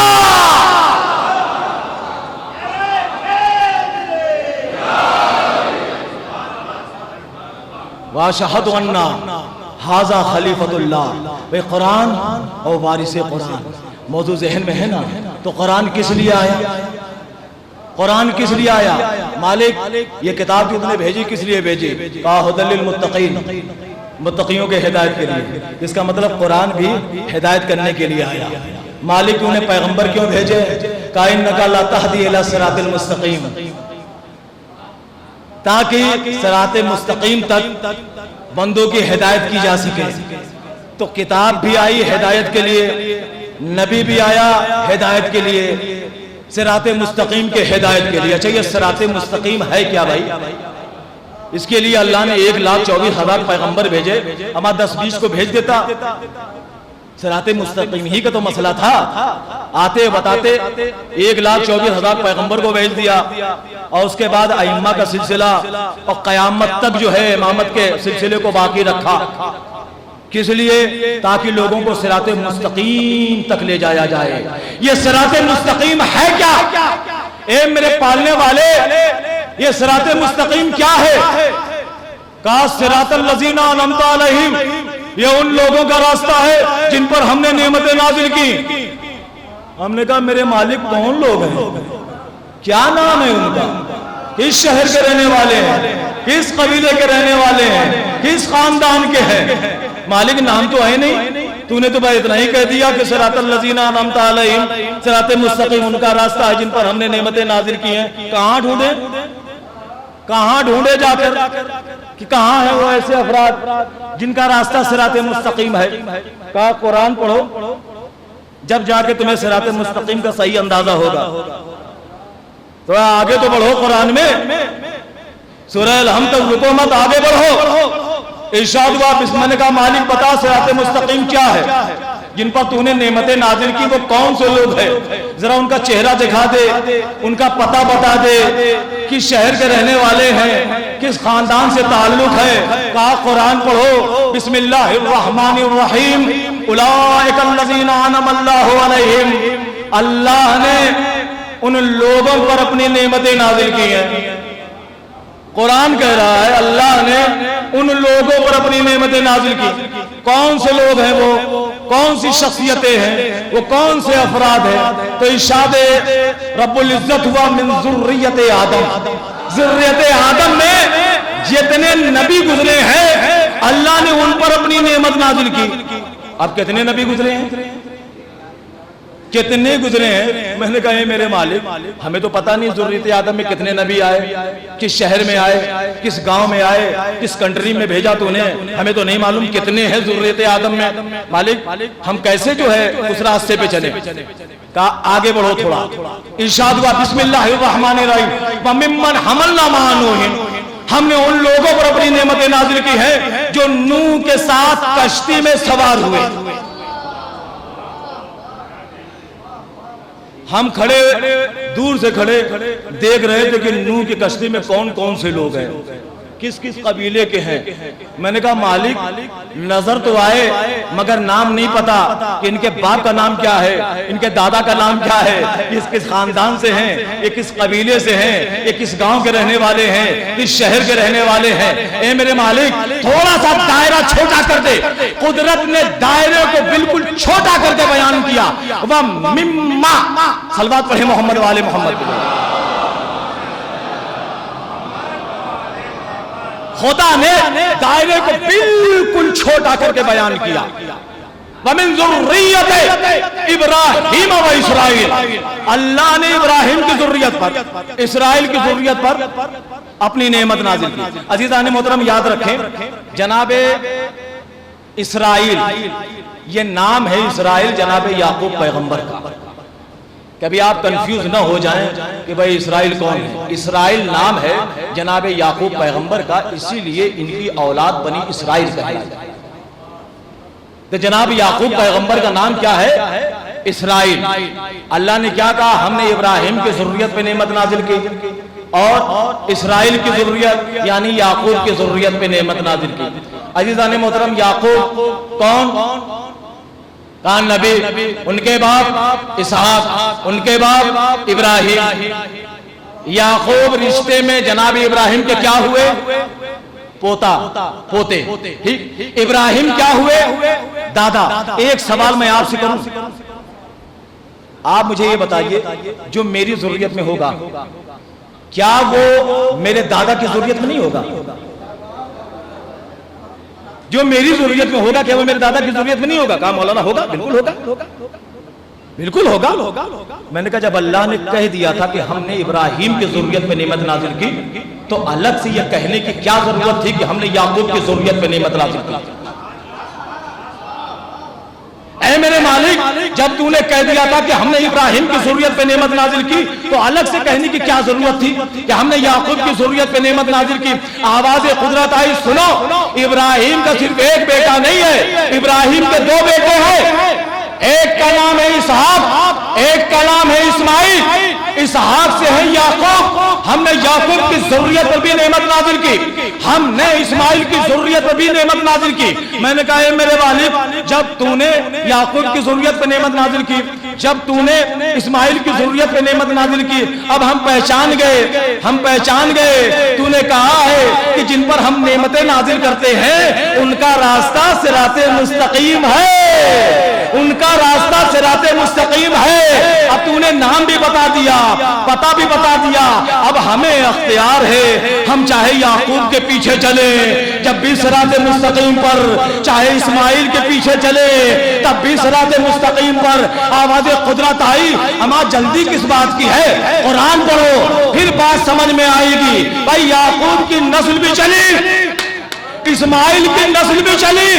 वाशहदु अन्ना हाज़ा खलीफतुल्लाह। वे कुरान और वारिसे कुरान मौजू जहन में है ना, तो कुरान किस लिए आया? कुरान किस लिए आया? मालिक ये किताब जो तुमने भेजी किस लिए भेजी? कहा हुदल लिल मुत्तकीन, मुत्तकियों के हिदायत के लिए। इसका मतलब कुरान भी हिदायत करने के लिए आया। मालिक उन्हें पैगंबर क्यों भेजे? कहा इन्नका ला तहदी इला सिरातिल मुस्तकीम, ताकि सिराते मुस्तकीम तक बंदों की हिदायत की जा सके। तो किताब भी आई हिदायत के लिए, नबी भी आया हिदायत के लिए, सिराते मुस्तकीम के हिदायत के लिए। अच्छा ये सिराते मुस्तकीम है क्या भाई? इसके लिए अल्लाह ने 1,24,000 पैगंबर भेजे, हमारा 10-20 को भेज देता। सिराते मुस्तकीम ही का तो मसला था। आते बताते 1,24,000 पैगंबर को भेज दिया, और उसके बाद अइम्मा का सिलसिला और कयामत तक जो है इमामत के सिलसिले को बाकी रखा। किस लिए? ताकि लोगों को सिराते मुस्तकीम तक ले जाया जाए। ये सिराते मुस्तकीम है क्या? ए मेरे पालने वाले, ये सिराते मुस्तकीम क्या है? कहा सिरातल लज़ीना अनअमता अलैहिम, ये उन लोगों का रास्ता है जिन पर हमने नेमतें नाजिल की। हमने कहा मेरे मालिक कौन लोग हैं, क्या नाम है उनका, किस शहर के रहने वाले हैं, किस कबीले के रहने वाले हैं, किस खानदान के हैं? मालिक नाम तो है नहीं, तूने तो भाई इतना ही कह दिया कि सिरातल लज़ीना अनअमता अलैहिम, सिराते मुस्तकीम उनका रास्ता है जिन पर हमने नेमतें नाजिल की हैं। कहाँ ढूंढे? कहां ढूंढे जाकर कि कहां है वो ऐसे अफराद जिनका रास्ता सिराते मुस्तकीम है। कहा कुरान पढ़ो, जब जाके तुम्हें सिराते मुस्तकीम का सही अंदाजा होगा। तो आगे तो बढ़ो, कुरान में सूरह अल-हम तक रुको मत, आगे बढ़ो। इरशाद हुआ, मैंने कहा मालिक बता सिराते मुस्तकीम क्या है जिन पर तूने नेमतें नाजिल की, वो कौन से लोग हैं, जरा उनका चेहरा दिखा दे, उनका पता बता दे, किस शहर के रहने वाले हैं, किस खानदान से ताल्लुक है। कहा कुरान पढ़ो, बिस्मिल्लाहिर्रहमानिर्रहीम, उलाइकल्लज़ीना अनअमल्लाहु अलैहिम, अल्लाह ने उन लोगों पर अपनी नेमतें नाजिल की हैं। कुरान कह रहा है अल्लाह ने उन लोगों पर अपनी नेमतें नाजिल की। कौन से लोग हैं वो, कौन सी शख्सियतें हैं वो, कौन से अफराद हैं? तो इरशाद रब्बुल इज्जत हुआ मिन ज़ुर्रियत आदम, ज़ुर्रियत आदम में जितने नबी गुजरे हैं अल्लाह ने उन पर अपनी नेमत नाजिल की। अब कितने नबी गुजरे हैं, कितने गुजरे हैं? मैंने कहा मेरे मालिक हमें तो पता नहीं ज़ुर्रियत आदम में कितने नबी आए, किस शहर में आए, किस गांव में आए, किस कंट्री में भेजा तूने, हमें तो नहीं मालूम कितने हैं ज़ुर्रियत आदम में। मालिक हम कैसे जो है उस रास्ते पे चले? कहा आगे बढ़ो थोड़ा। इरशाद हुआ बिस्मिल्लाहिर्रहमानिर्रहीम, व मिम्मन हमलना मअ नूहिन, हमने उन लोगों पर अपनी नेमतें नाज़िल की है जो नूह के साथ कश्ती में सवार हुए। हम खड़े दूर से खड़े देख रहे थे कि नूह की कश्ती में कौन कौन से लोग हैं, किस किस कबीले के हैं। मैंने कहा मालिक नजर तो आए मगर नाम नहीं पता कि इनके बाप का नाम क्या है, इनके दादा का नाम क्या है, किस किस खानदान से हैं, ये किस कबीले से हैं, ये किस गांव के रहने वाले हैं, किस शहर के रहने वाले हैं। ए मेरे मालिक थोड़ा सा दायरा छोटा कर दे। कुदरत ने दायरे को बिल्कुल छोटा करके बयान किया। वह मिम्मा, सलवात पढ़े मोहम्मद वाले मोहम्मद। खुदा ने दायरे को बिल्कुल छोटा करके बयान किया। वमिन ज़ुर्रियत इब्राहीम व इस्राइल, अल्लाह ने इब्राहिम की ज़ुर्रियत पर, इस्राइल की ज़ुर्रियत पर अपनी नेमत नाजिल की। अज़ीज़ान मोहतरम याद रखें, जनाबे इस्राइल ये नाम है, इस्राइल जनाबे याकूब पैगंबर का। कभी आप कंफ्यूज ना हो जाएं कि भाई इस्राइल कौन है। इस्राइल नाम है जनाबे याकूब पैगंबर का, इसीलिए इनकी औलाद बनी इस्राइल कहलाती है। तो जनाब याकूब पैगंबर का नाम क्या है? इस्राइल। अल्लाह ने क्या कहा? हमने इब्राहिम की ज़ुर्रियत पे नेमत नाजिल की और इस्राइल की ज़ुर्रियत यानी याकूब की ज़ुर्रियत पे नेमत नाजिल की। अज़ीज़ान मोहतरम याकूब कौन? कहा नबी, उनके बाप इसहाक, उनके बाप इब्राहिम। याकूब रिश्ते में जनाब इब्राहिम के क्या हुए? पोता पोते। ठीक, इब्राहिम क्या हुए? दादा। एक सवाल मैं आपसे करूं, आप मुझे ये बताइए जो मेरी ज़ुर्रियत में होगा क्या वो मेरे दादा की ज़ुर्रियत में नहीं होगा? जो मेरी ज़ुर्रियत में होगा क्या वो मेरे दादा की ज़ुर्रियत में नहीं होगा? कहा मौलाना होगा, बिल्कुल होगा, बिल्कुल होगा। मैंने कहा जब अल्लाह ने कह दिया था कि हमने इब्राहिम की ज़ुर्रियत पे नेमत नाजिल की, तो अलग से यह कहने की क्या जरूरत थी कि हमने याकूब की ज़ुर्रियत पे नेमत नाजिल की? ऐ मेरे मालिक जब तूने कह दिया था कि हमने इब्राहिम की ज़ुर्रियत पे नेमत नाजिल की, तो अलग से कहने की क्या जरूरत थी कि हमने याकूब की ज़ुर्रियत पे नेमत नाजिल की? आवाज़ कुदरत आई, सुनो, इब्राहिम का सिर्फ एक बेटा नहीं है, इब्राहिम के दो बेटे हैं। एक का नाम है इसहाक, एक का नाम है इस्माइल। इसहाक से है याकूब, हमने याकूब की ज़ुर्रियत पर भी नेमत नाजिल की, हमने इस्माइल की ज़ुर्रियत पर भी नेमत नाजिल की। मैंने कहा मेरे वालिद जब तूने याकूब की ज़ुर्रियत पर नेमत नाजिल की, जब तूने इस्माइल की ज़ुर्रियत पर नेमत नाजिल की, अब हम पहचान गए। तूने कहा है कि जिन पर हम नेमतें नाजिल करते हैं उनका रास्ता सिराते मुस्तकीम है, उनका रास्ता सिराते मुस्तकीम है। अब तूने तुमने नाम भी बता दिया, पता भी बता दिया। अब हमें अख्तियार है, हम चाहे याकूब के पीछे चले जब भी सिराते मुस्तकीम पर, चाहे इस्माइल के पीछे चले तब भी सिराते मुस्तकीम पर। आवाज़े कुदरत आई, अमा जल्दी किस बात की है, कुरान पढ़ो फिर बात समझ में आएगी। भाई याकूब की नस्ल भी चली, इस्माइल की नस्ल भी चली।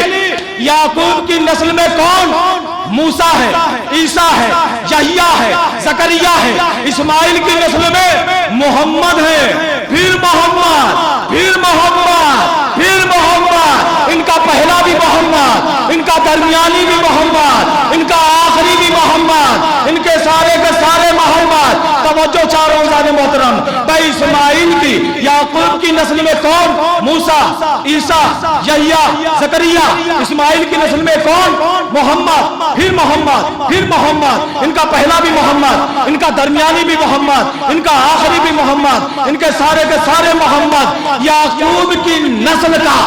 याकूब की नस्ल में कौन? मूसा है, ईसा है, यहिया है, जकरिया है। इस्माइल की नस्ल में मोहम्मद है, फिर मोहम्मद, फिर मोहम्मद, फिर मोहम्मद। इनका पहला भी मोहम्मद, इनका दरमियानी भी मोहम्मद, इनका आखिरी भी मोहम्मद, इनके सारे के सारे मोहम्मद। तवज्जो चारों ज़ाने मोहतरम। भाई इस्माइल की, याकूब की नस्ल में कौन? मूसा, ईसा, यहिया, जकरिया। इस्माइल की नस्ल में कौन? मोहम्मद, फिर मोहम्मद, फिर मोहम्मद। इनका पहला भी मोहम्मद, इनका दरमियानी भी मोहम्मद, इनका आखिरी भी मोहम्मद, इनके सारे के सारे मोहम्मद। याकूब की नस्ल का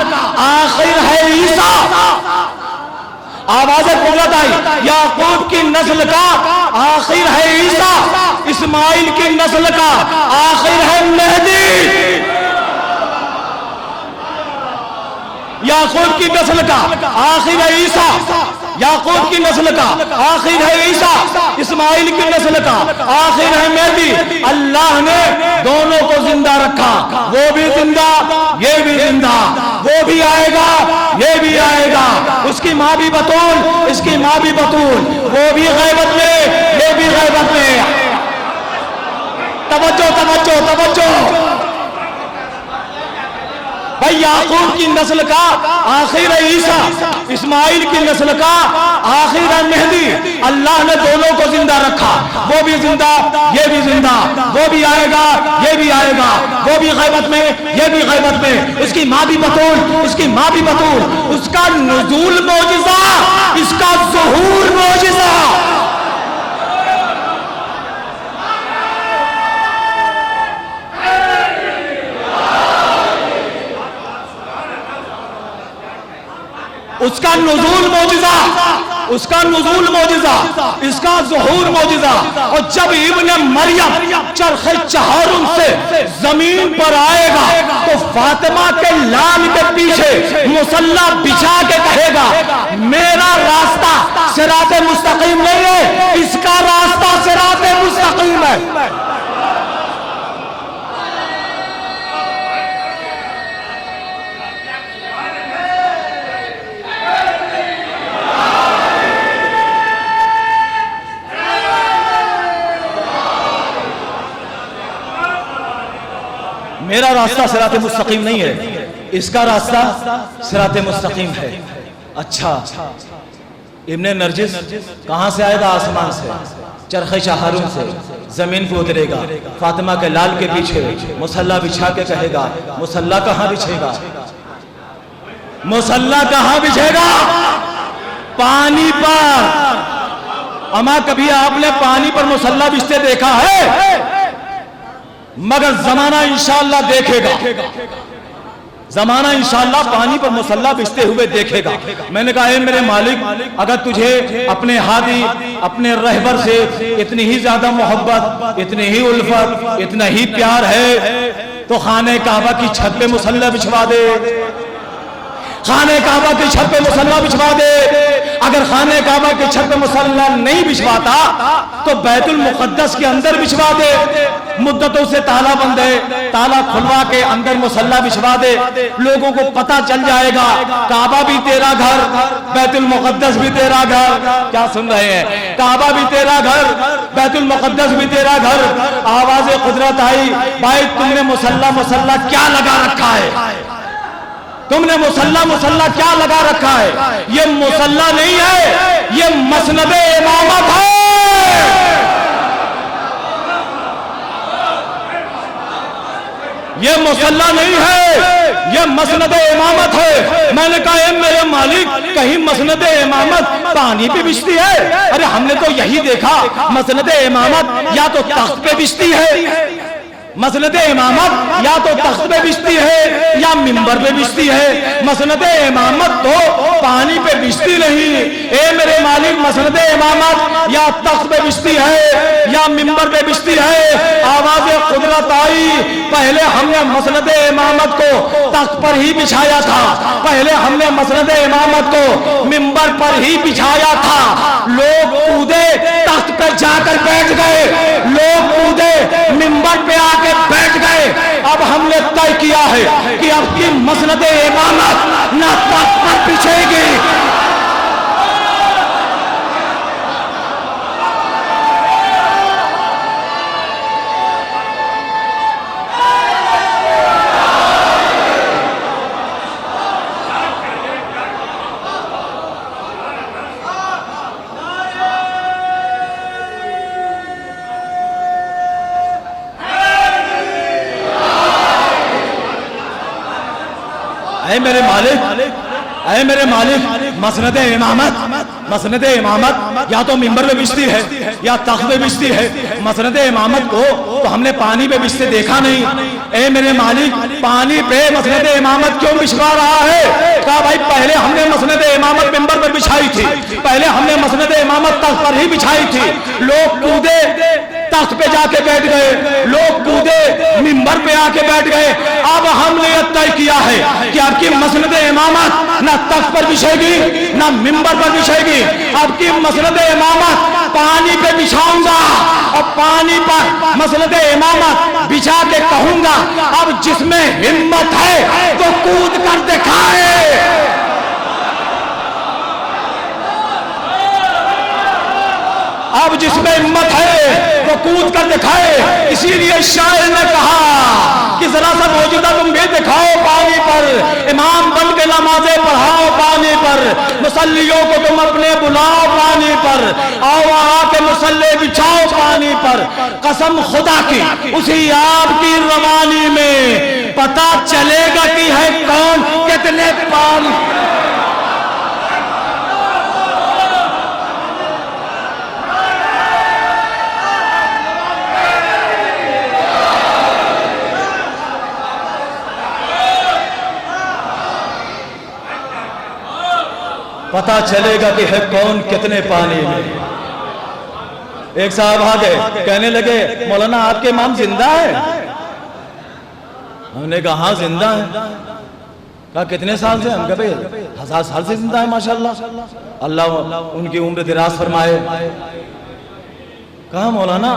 आखिर है ईसा। आवाज़े कुदरत आई, याकूब की नस्ल का आखिर है ईसा, इस्माइल की नस्ल का आखिर है मेहदी। याकूब की नस्ल का आखिर है ईसा, याकूब की नस्ल का आखिर है ईसा, इस्माइल की नस्ल का आखिर है मेहदी। अल्लाह ने दोनों को जिंदा रखा, वो भी जिंदा, ये भी जिंदा। वो भी आएगा, ये भी आएगा। उसकी माँ भी बतूल, इसकी माँ भी बतूल। वो भी गैबत में, ये भी गैबत में। तवज्जो तवज्जो तवज्जो। भाई याकूब की नस्ल का आखिर है ईसा, इस्माइल की नस्ल का आखिर है मेहदी। अल्लाह ने दोनों को जिंदा रखा, वो भी जिंदा, ये भी जिंदा। वो भी आएगा, ये भी आएगा। वो भी गैबत में, ये भी गैबत में। उसकी माँ भी बतूल, इसकी माँ भी बतूल। उसका नुज़ूल मौजिज़ा, इसका ज़ुहूर मौजिज़ा। उसका नुज़ूल मौजिज़ा, उसका नुज़ूल मौजिज़ा, इसका ज़ुहूर मौजिज़ा। और जब इब्ने मरियम चरखे चहारुन से जमीन पर आएगा तो फातिमा के लाल के पीछे मुसल्ला बिछा के कहेगा, मेरा रास्ता सिराते मुस्तकीम नहीं है, इसका रास्ता सिराते मुस्तकीम है। मेरा रास्ता सिराते मुस्तकीम नहीं है, इसका रास्ता सिराते मुस्तकीम है। अच्छा, इब्ने नरजिस कहां से आएगा? आसमान से, चरखे चहारुन से जमीन पे उतरेगा, फातिमा के लाल के पीछे मुसल्ला बिछा के कहेगा, मुसल्ला कहां बिछेगा? मुसल्ला कहां बिछेगा? पानी पर। अमा कभी आपने पानी पर मुसल्ला बिछते देखा है? मगर जमाना इंशाअल्लाह देखेगा, जमाना इंशाअल्लाह पानी पर मुसल्ला बिछते हुए देखेगा। मैंने कहा, मेरे मालिक, अगर तुझे अपने हादी, अपने रहबर से इतनी ही ज्यादा मोहब्बत, इतनी ही उल्फत, इतना ही प्यार है तो खाने काबा की छत पे मुसल्ला बिछवा दे, खाने काबा की छत पे मुसल्ला बिछवा दे। अगर खाने काबा की छत पे मुसल्ला नहीं बिछवाता तो बैतुल मुक़द्दस के अंदर बिछवा दे। मुद्दतों से ताला बंद है, ताला खुलवा के अंदर मुसल्ला बिछवा दे। लोगों को पता चल जाएगा काबा भी तेरा घर, बैतुल मुक़द्दस भी तेरा घर। क्या सुन रहे हैं? काबा भी तेरा घर, बैतुल मुक़द्दस भी तेरा घर। आवाज़े कुदरत आई, भाई तुमने मुसल्ला मुसल्ला क्या लगा रखा है? तुमने मुसल्ला मुसल्ला क्या लगा रखा है? ये मुसल्ला नहीं है, ये मसनद इमामत है। ये मुसल्ला नहीं है, ये मसनद इमामत है। मैंने कहा, मेरे मालिक, कहीं मसनद इमामत पानी पे बिछती है? अरे हमने तो यही देखा, मसनद इमामत या तो तख्त पे बिछती है मसनद इमामत या तो तख्त पे बिछती है या मिंबर पे बिछती है। मसनद इमामत तो पानी पे बिछती नहीं। ए मेरे मालिक, मसनद इमामत या तख्त पे बिछती है या मिंबर पे बिछती है। आवाज कुदरत आई, पहले हमने मसनद इमामत को तख्त पर ही बिछाया था, पहले हमने मसनद इमामत को मिंबर पर ही बिछाया था। लोग कूदे, तख्त पे जाकर बैठ गए, लोग कूदे, मिंबर पे आके बैठ गए। अब हमने तय किया है कि अब की मसनद इमामत न तख्त पर बिछेगी। ऐ मेरे मालिक, ऐ मेरे मालिक, मसनद इमामत या तो मिंबर पे बिछती है या तख्त पे बिछती है। मसनद इमामत को तो हमने पानी पे बिछते देखा नहीं। ऐ मेरे मालिक, पानी पे मसनद इमामत क्यों बिछवा रहा है? कहा भाई पहले हमने मसनद इमामत मिंबर पर बिछाई थी, पहले हमने मसनद इमामत तख्त पर ही बिछाई थी। लोग कूदे, तख्त पे जाके बैठ गए, लोग कूदे, मिंबर पे आके बैठ गए। अब हमने यह तय किया है कि आपकी मसनद इमामत ना तख्त पर बिछेगी ना मिंबर पर बिछेगी। अब की मसनद इमामत पानी पे बिछाऊंगा और पानी पर मसनद इमामत बिछा के कहूंगा अब जिसमें हिम्मत है तो कूद कर दिखाए। अब जिसमें हिम्मत है वो कूद कर दिखाए। इसीलिए शायर ने कहा कि जरा सा मौजूदा तुम भी दिखाओ पानी पर, इमाम बन के नमाजें पढ़ाओ पानी पर, मुसल्लियों को तुम अपने बुलाओ पानी पर, आओ आके मुसल्ले बिछाओ पानी पर। कसम खुदा की उसी आपकी रवानी में पता चलेगा कि है कौन कितने पानी। पता चलेगा कि है कौन कितने पानी में। एक साहब आ गए, कहने लगे मौलाना आपके इमाम जिंदा है? हमने कहा हाँ जिंदा है। कहा कितने साल से? हम कहे 1000 साल से जिंदा है माशाल्लाह, अल्लाह उनकी उम्र दराज फरमाए। कहा मौलाना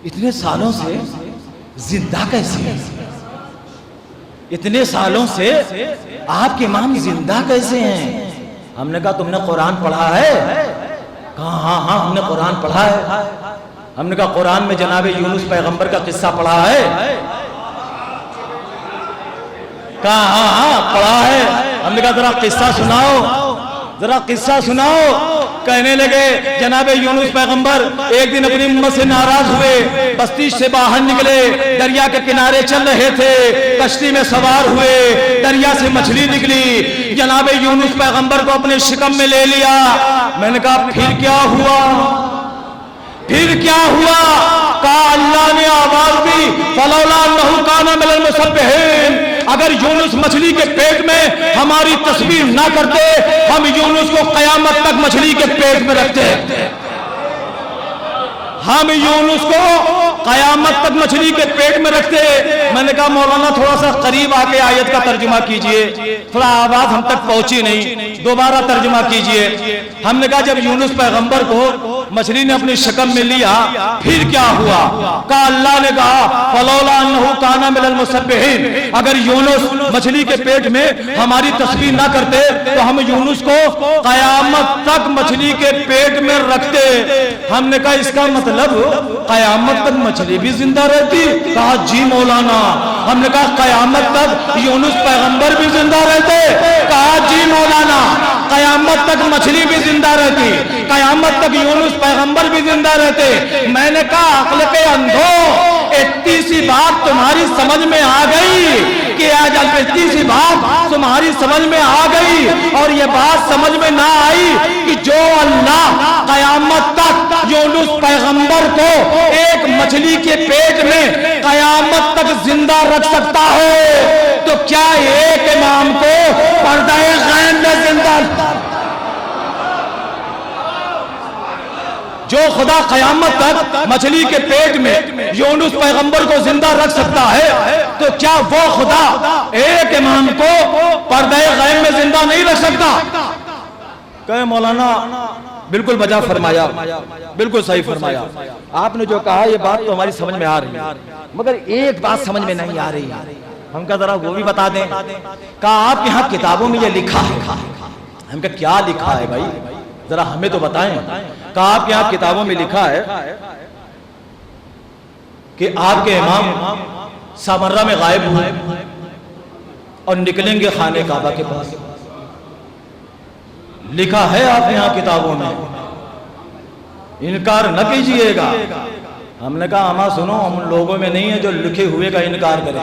इतने सालों से जिंदा कैसे है? इतने सालों से आपके इमाम जिंदा कैसे हैं? हमने कहा तुमने कुरान पढ़ा है? कहा हाँ हाँ हमने कुरान पढ़ा है। हमने कहा कुरान में जनाब यूनुस पैगंबर का किस्सा पढ़ा है? कहा हाँ हाँ पढ़ा है। हमने कहा जरा किस्सा सुनाओ, जरा किस्सा सुनाओ। कहने लगे जनाब यूनुस पैगंबर एक दिन अपनी उम्मत से नाराज हुए, बस्ती से बाहर निकले, दरिया के किनारे चल रहे थे, कश्ती में सवार हुए, दरिया से मछली निकली, जनाब यूनुस पैगंबर को अपने शिकम में ले लिया। मैंने कहा फिर क्या हुआ? फिर क्या हुआ? कहा अल्लाह ने आवाज दी फलौला अन्नहु काना मिनल मुसब्बिहीन। अगर यूनुस मछली के पेट में हमारी तस्बीह ना करते, हम यूनुस को कयामत तक मछली के पेट में रखते। हम यूनुस को कयामत तक मछली के पेट में रखते। मैंने कहा मौलाना थोड़ा सा करीब आके आयत का तर्जुमा कीजिए, थोड़ा आवाज हम तक पहुंची नहीं, दोबारा तर्जुमा कीजिए। हमने कहा जब यूनुस पैगंबर को मछली ने अपनी शक्ल में लिया फिर क्या हुआ? कहा अल्लाह ने कहा फलौला अन्नहु काना मिनल मुसब्बिहीन। अगर यूनुस मछली के पेट में हमारी तस्बीह ना करते तो हम यूनुस को कयामत तक मछली के पेट में रखते। हमने कहा इसका मतलब कयामत तक मछली भी जिंदा रहती? कहा जी मौलाना। हमने कहा कयामत तक यूनुस पैगंबर भी जिंदा रहते? कहा जी मौलाना। कयामत तक मछली भी जिंदा रहती, कयामत तक यूनुस पैगंबर भी जिंदा रहते। मैंने कहा अक्ल के अंधो, इतनी सी बात तुम्हारी समझ में आ गई कि आज इतनी सी बात तुम्हारी समझ में आ गई और ये बात समझ में ना आई कि जो अल्लाह कयामत तक यूनुस यूनुस पैगंबर को एक मछली के पेट में कयामत तक जिंदा रख सकता है, तो क्या एक इमाम को पर्दाए गैब में जिंदा, जो खुदा कयामत तक मछली के पेट में यूनुस पैगंबर को जिंदा रख सकता है, तो क्या वो खुदा एक इमाम को पर्दे गैब में जिंदा नहीं रख सकता? कहे मौलाना बिल्कुल बजा फरमाया, बिल्कुल सही फरमाया आपने जो कहा, ये बात तो हमारी समझ में आ रही है, मगर एक बात समझ में नहीं आ रही है। हम क्या जरा वो भी बता दें। कहा आपके यहाँ किताबों में ये लिखा है। हम क्या क्या लिखा है भाई, जरा हमें तो बताएं। कहा आपके यहाँ किताबों में लिखा है कि आपके इमाम सामर्रा में गायब हुए और निकलेंगे खाने काबा के पास। लिखा है आपके यहाँ किताबों में, इनकार न कीजिएगा। हमने कहा अमा सुनो, हम लोगों में नहीं है जो लिखे हुए का इनकार करें।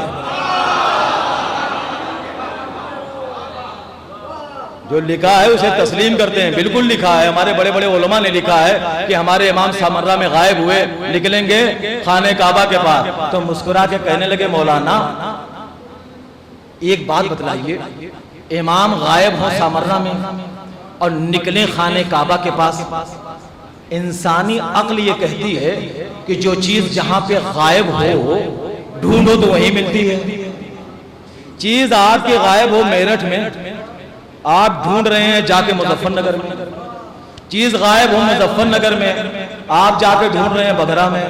जो लिखा है उसे तस्लीम करते हैं। बिल्कुल लिखा है, हमारे बड़े बड़े उलमा ने लिखा है कि हमारे इमाम सामर्रा में गायब हुए, निकलेंगे खाने काबा के पास। तो मुस्कुरा के कहने लगे मौलाना एक बात बतलाइए, इमाम गायब हो सामर्रा में और निकले खाने काबा के पास, इंसानी अक्ल ये कहती है कि जो चीज जहां पे गायब हो ढूंढो तो वही मिलती है। चीज आपके गायब हो मेरठ में, आप ढूंढ रहे हैं जाके मुजफ्फरनगर में। चीज गायब हो मुजफ्फरनगर में, आप जाके ढूंढ रहे हैं बघरा में।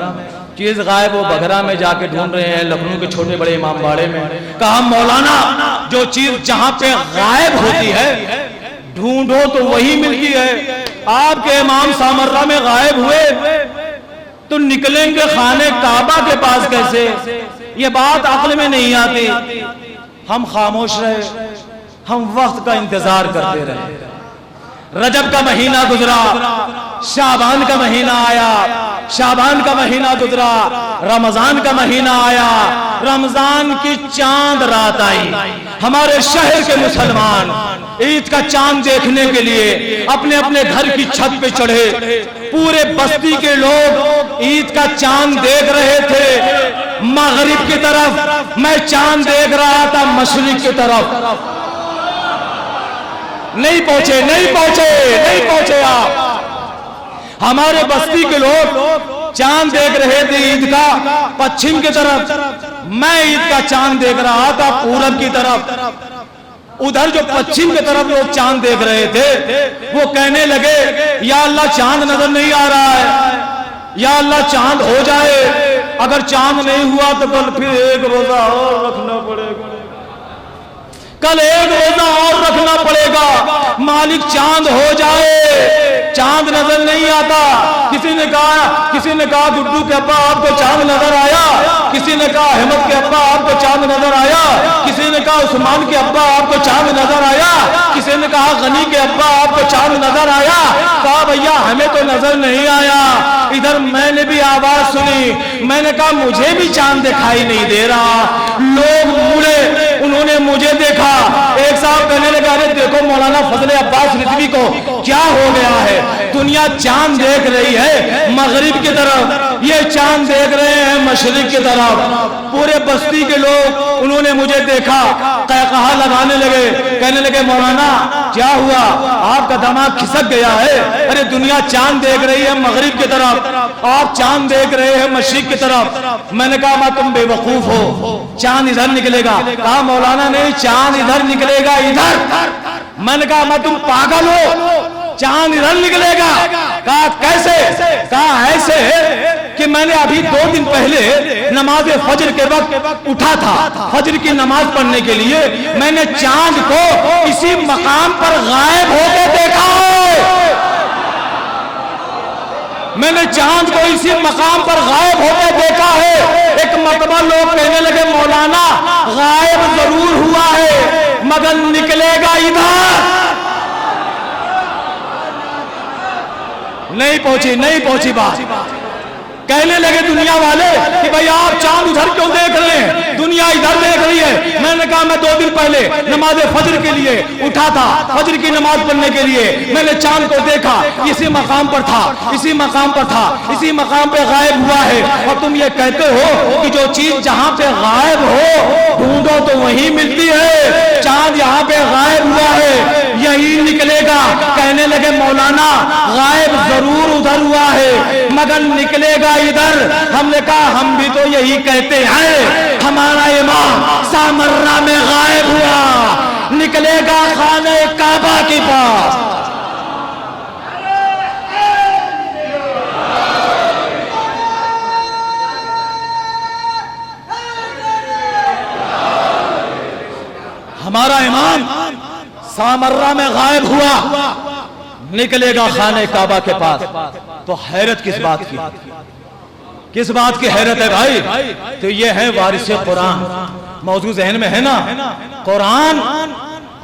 चीज गायब हो बघरा में, जाके ढूंढ रहे हैं लखनऊ के छोटे बड़े इमामबाड़े में। कहा मौलाना जो चीज जहां पे गायब होती है ढूंढो तो वही मिलती है। आपके इमाम सामर्रा में गायब हुए तो निकलेंगे खाने काबा के पास कैसे? ये बात अक्ल में नहीं आती। हम खामोश रहे, हम वक्त का इंतजार करते रहे। रजब का महीना गुजरा, शाबान का महीना आया, शाबान का महीना गुजरा, रमजान का महीना आया, रमजान की चांद रात आई। हमारे शहर के मुसलमान ईद का चांद देखने के लिए अपने अपने घर की छत पे चढ़े। पूरे बस्ती के लोग ईद का चांद देख रहे थे। मगरिब की तरफ मैं चांद देख रहा था, मशरिक की तरफ नहीं पहुंचे, नहीं पहुंचे, नहीं पहुंचे आप। हमारे बस्ती के लोग चांद देख रहे थे ईद का पश्चिम की तरफ, मैं ईद का चांद देख रहा था पूरब की तरफ। उधर जो पश्चिम की तरफ लोग चांद देख रहे थे वो कहने लगे या अल्लाह चांद नजर नहीं आ रहा है, या अल्लाह चांद हो जाए। अगर चांद नहीं हुआ तो कल फिर एक रोजा और रखना पड़ेगा, कल एक रोजा और रखना पड़ेगा। मालिक चांद हो जाए। चांद नजर नहीं आता। किसी ने कहा गुड्डू के अब्बा आपको चांद नजर आया, किसी ने कहा अहमद के अब्बा आपको चांद नजर आया, किसी ने कहा उस्मान के अब्बा आपको चांद नजर आया, किसी ने कहा गनी के अब्बा आपको चांद नजर आया। कहा भैया हमें तो नजर नहीं आया। इधर मैंने भी आवाज सुनी, मैंने कहा मुझे भी चांद दिखाई नहीं दे रहा। लोग मुड़े, उन्होंने मुझे देखा। एक साहब कहने लगे अरे देखो मौलाना फजले अब्बास रिजवी को क्या हो गया है, दुनिया चांद देख रही है मगरिब की तरफ, ये चांद देख रहे हैं मशरिक की तरफ। पूरे बस्ती के लोग उन्होंने मुझे देखा, कहकहा लगाने लगे, कहने लगे मौलाना क्या हुआ, आपका दिमाग खिसक गया है। अरे दुनिया चांद देख रही है मगरिब की तरफ, आप चांद देख रहे हैं मशरिक की तरफ। मैंने कहा मैं तुम बेवकूफ हो, चांद इधर निकलेगा। कहा मौलाना नहीं, चांद इधर निकलेगा, इधर। मैंने कहा मैं तुम पागल हो, चांद इधर निकलेगा। कहा कैसे? कहा ऐसे कि मैंने अभी 2 दिन पहले नमाज फजर के वक्त उठा था, फजर की नमाज पढ़ने के लिए। मैंने चांद को इसी मकाम पर गायब होकर देखा है। मैंने चांद को इसी मकाम पर गायब होकर देखा है। एक मरतबा लोग कहने लगे मौलाना गायब जरूर हुआ है मगर निकलेगा इधर। नहीं पहुंची बात। कहने लगे दुनिया वाले कि भाई आप चांद उधर क्यों देख रहे हैं, दुनिया इधर देख रही है। मैंने कहा मैं 2 दिन पहले नमाज फजर के लिए उठा था, फजर की नमाज पढ़ने के लिए मैंने चांद को देखा, इसी मकाम पर था, इसी मकाम पर था, इसी मकाम पे गायब हुआ है। और तुम ये कहते हो कि जो चीज जहां पे गायब हो ढूंढो तो वहीं मिलती है, चांद यहाँ पे गायब हुआ है यही निकलेगा। कहने लगे मौलाना गायब जरूर उधर हुआ है मगर निकलेगा इधर। हमने कहा हम भी तो यही कहते हैं, हमारा इमाम सामर्रा में गायब हुआ, निकलेगा खाने काबा के पास। हमारा इमाम सामर्रा में गायब हुआ, निकलेगा खाने काबा के पास। तो हैरत किस बात की, किस बात की हैरत है भाई? तो ये है वारिस कुरान। मौजूद जहन में है ना, कुरान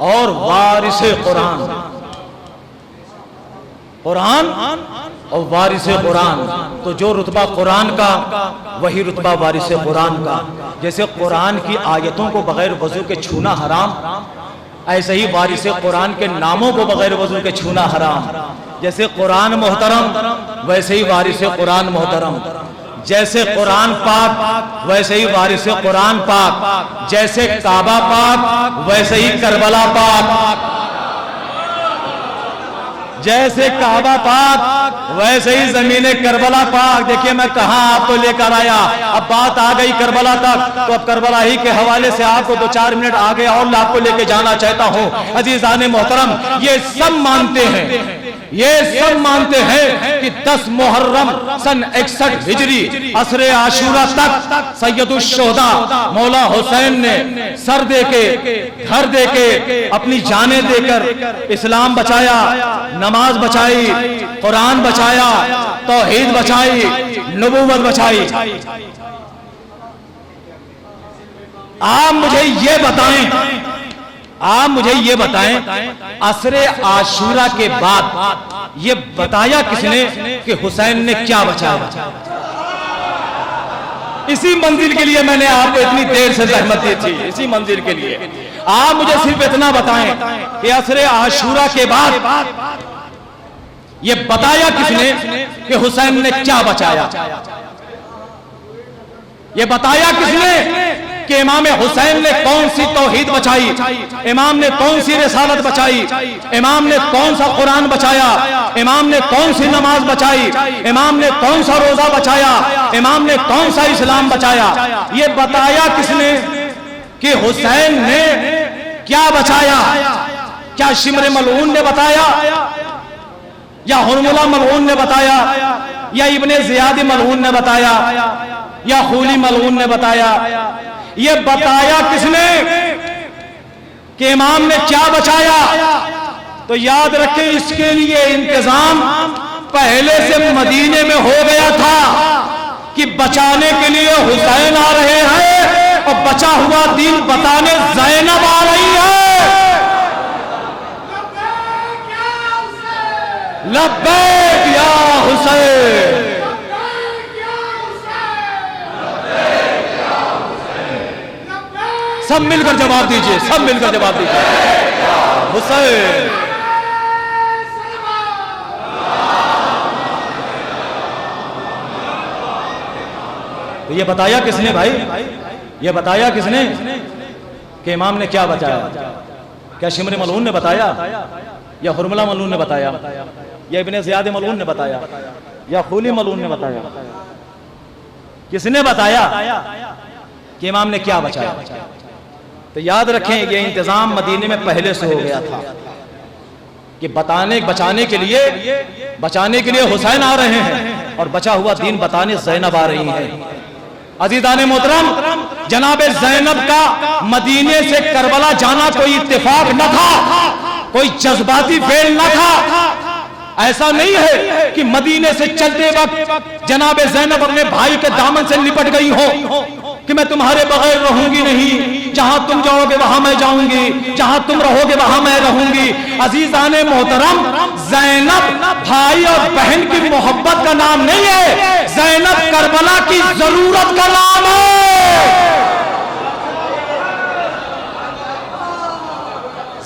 और वारिस कुरान, कुरान और वारिस कुरान। तो जो रुतबा कुरान का वही रुतबा वारिस कुरान का। जैसे कुरान की आयतों को बगैर वजू के छूना हराम, ऐसे ही वारिस कुरान के नामों को बगैर वजू के छूना हराम। जैसे कुरान मोहतरम वैसे ही वारिस कुरान मोहतरम, जैसे कुरान पाक वैसे ही वारिस कुरान पाक, जैसे काबा पाक वैसे ही करबला पाक, जैसे काबा पाक वैसे ही जमीने करबला पाक। देखिए मैं कहाँ आपको लेकर आया, अब बात आ गई करबला तक, तो अब करबला ही के हवाले से आपको 2-4 मिनट आगे और आपको लेके जाना चाहता हूँ। अजीजाने मोहतरम, ये सब मानते हैं, ये सब मानते हैं कि 10 मुहर्रम सन 61 हिजरी असरे आशूरा तक सैयदुश्शोहदा मौला हुसैन ने सर देके, घर देके, अपनी जानें देकर इस्लाम बचाया, नमाज बचाई, कुरान बचाया, तौहीद बचाई, नबूवत बचाई। आप मुझे ये बताएं, आप मुझे ये बताएं, असरे आशूरा के बाद ये बताया किसने कि हुसैन ने क्या बचाया? इसी मंजिल के लिए मैंने आपको इतनी देर से जहमत दी थी, इसी मंजिल के लिए। आप मुझे सिर्फ इतना बताएं कि असरे आशूरा के बाद ये बताया किसने कि हुसैन ने क्या बचाया? ये बताया किसने कि इमाम हुसैन ने कौन सी तौहीद बचाई, इमाम ने कौन सी रिसालत बचाई, इमाम ने कौन सा कुरान बचाया, इमाम ने कौन सी नमाज बचाई, इमाम ने कौन सा रोजा बचाया, इमाम ने कौन सा इस्लाम बचाया? ये बताया किसने कि हुसैन ने क्या बचाया? क्या शिमर मलऊन ने बताया, या हुरमुला मलऊन ने बताया, या इब्ने ज़ियाद मलऊन ने बताया, या खूली मलऊन ने बताया? ये बताया किसने कि इमाम ने क्या बचाया? तो याद रखें, इसके लिए इंतजाम पहले से मदीने में हो गया था कि बचाने के लिए हुसैन आ रहे हैं और बचा हुआ दीन बताने ज़ैनब आ रही है। लब्बैक या हुसैन, सब मिलकर जवाब दीजिए, सब मिलकर जवाब दीजिए, हुसैन। तो ये बताया किसने भाई? ये बताया किसने कि इमाम ने क्या बचाया? क्या शिमर मलऊन ने बताया, या हुरमुला मलऊन ने बताया, या इब्ने ज़ियाद मलऊन ने बताया, या खूली मलऊन ने बताया? किसने बताया कि इमाम ने क्या बचाया? तो याद रखें, ये इंतजाम मदीने में पहले से हो गया था कि बचाने के लिए हुसैन आ रहे हैं और बचा हुआ दीन बताने ज़ैनब आ रही हैं। अज़ीज़ाने मोहतरम, जनाब ज़ैनब का मदीने से करबला जाना कोई इत्तेफाक न था, कोई जज्बाती फेल न था। ऐसा नहीं है कि मदीने से चलते वक्त जनाब ज़ैनब अपने भाई के दामन से लिपट गई हो कि मैं तुम्हारे बगैर रहूंगी नहीं, जहां तुम जाओगे वहां मैं जाऊंगी, जहां तुम रहोगे वहां मैं रहूंगी। अजीजाने मोहतरम, ज़ैनब भाई और बहन की मोहब्बत का नाम नहीं है, ज़ैनब करबला की जरूरत का नाम है।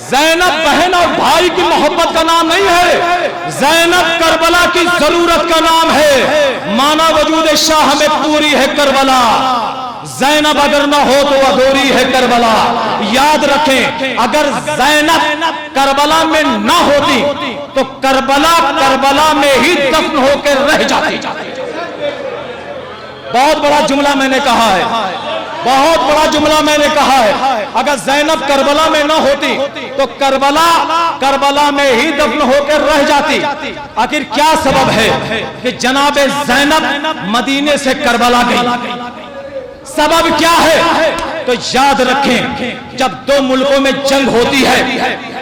ज़ैनब बहन और भाई की मोहब्बत का नाम नहीं है, ज़ैनब करबला की जरूरत का नाम है। माना वजूद शाह में पूरी है करबला, ज़ैनब अगर ना हो तो अधूरी है करबला। याद रखें, अगर ज़ैनब करबला में ना होती तो करबला में ही दफन होकर रह जाती। बहुत बड़ा जुमला मैंने कहा है, बहुत बड़ा जुमला मैंने कहा है। अगर ज़ैनब करबला में ना होती तो करबला में ही दफन होकर रह जाती। आखिर क्या सबब है कि जनाब ज़ैनब मदीने से करबला गई? सबब क्या है? तो याद रखें, जब दो मुल्कों में जंग होती है,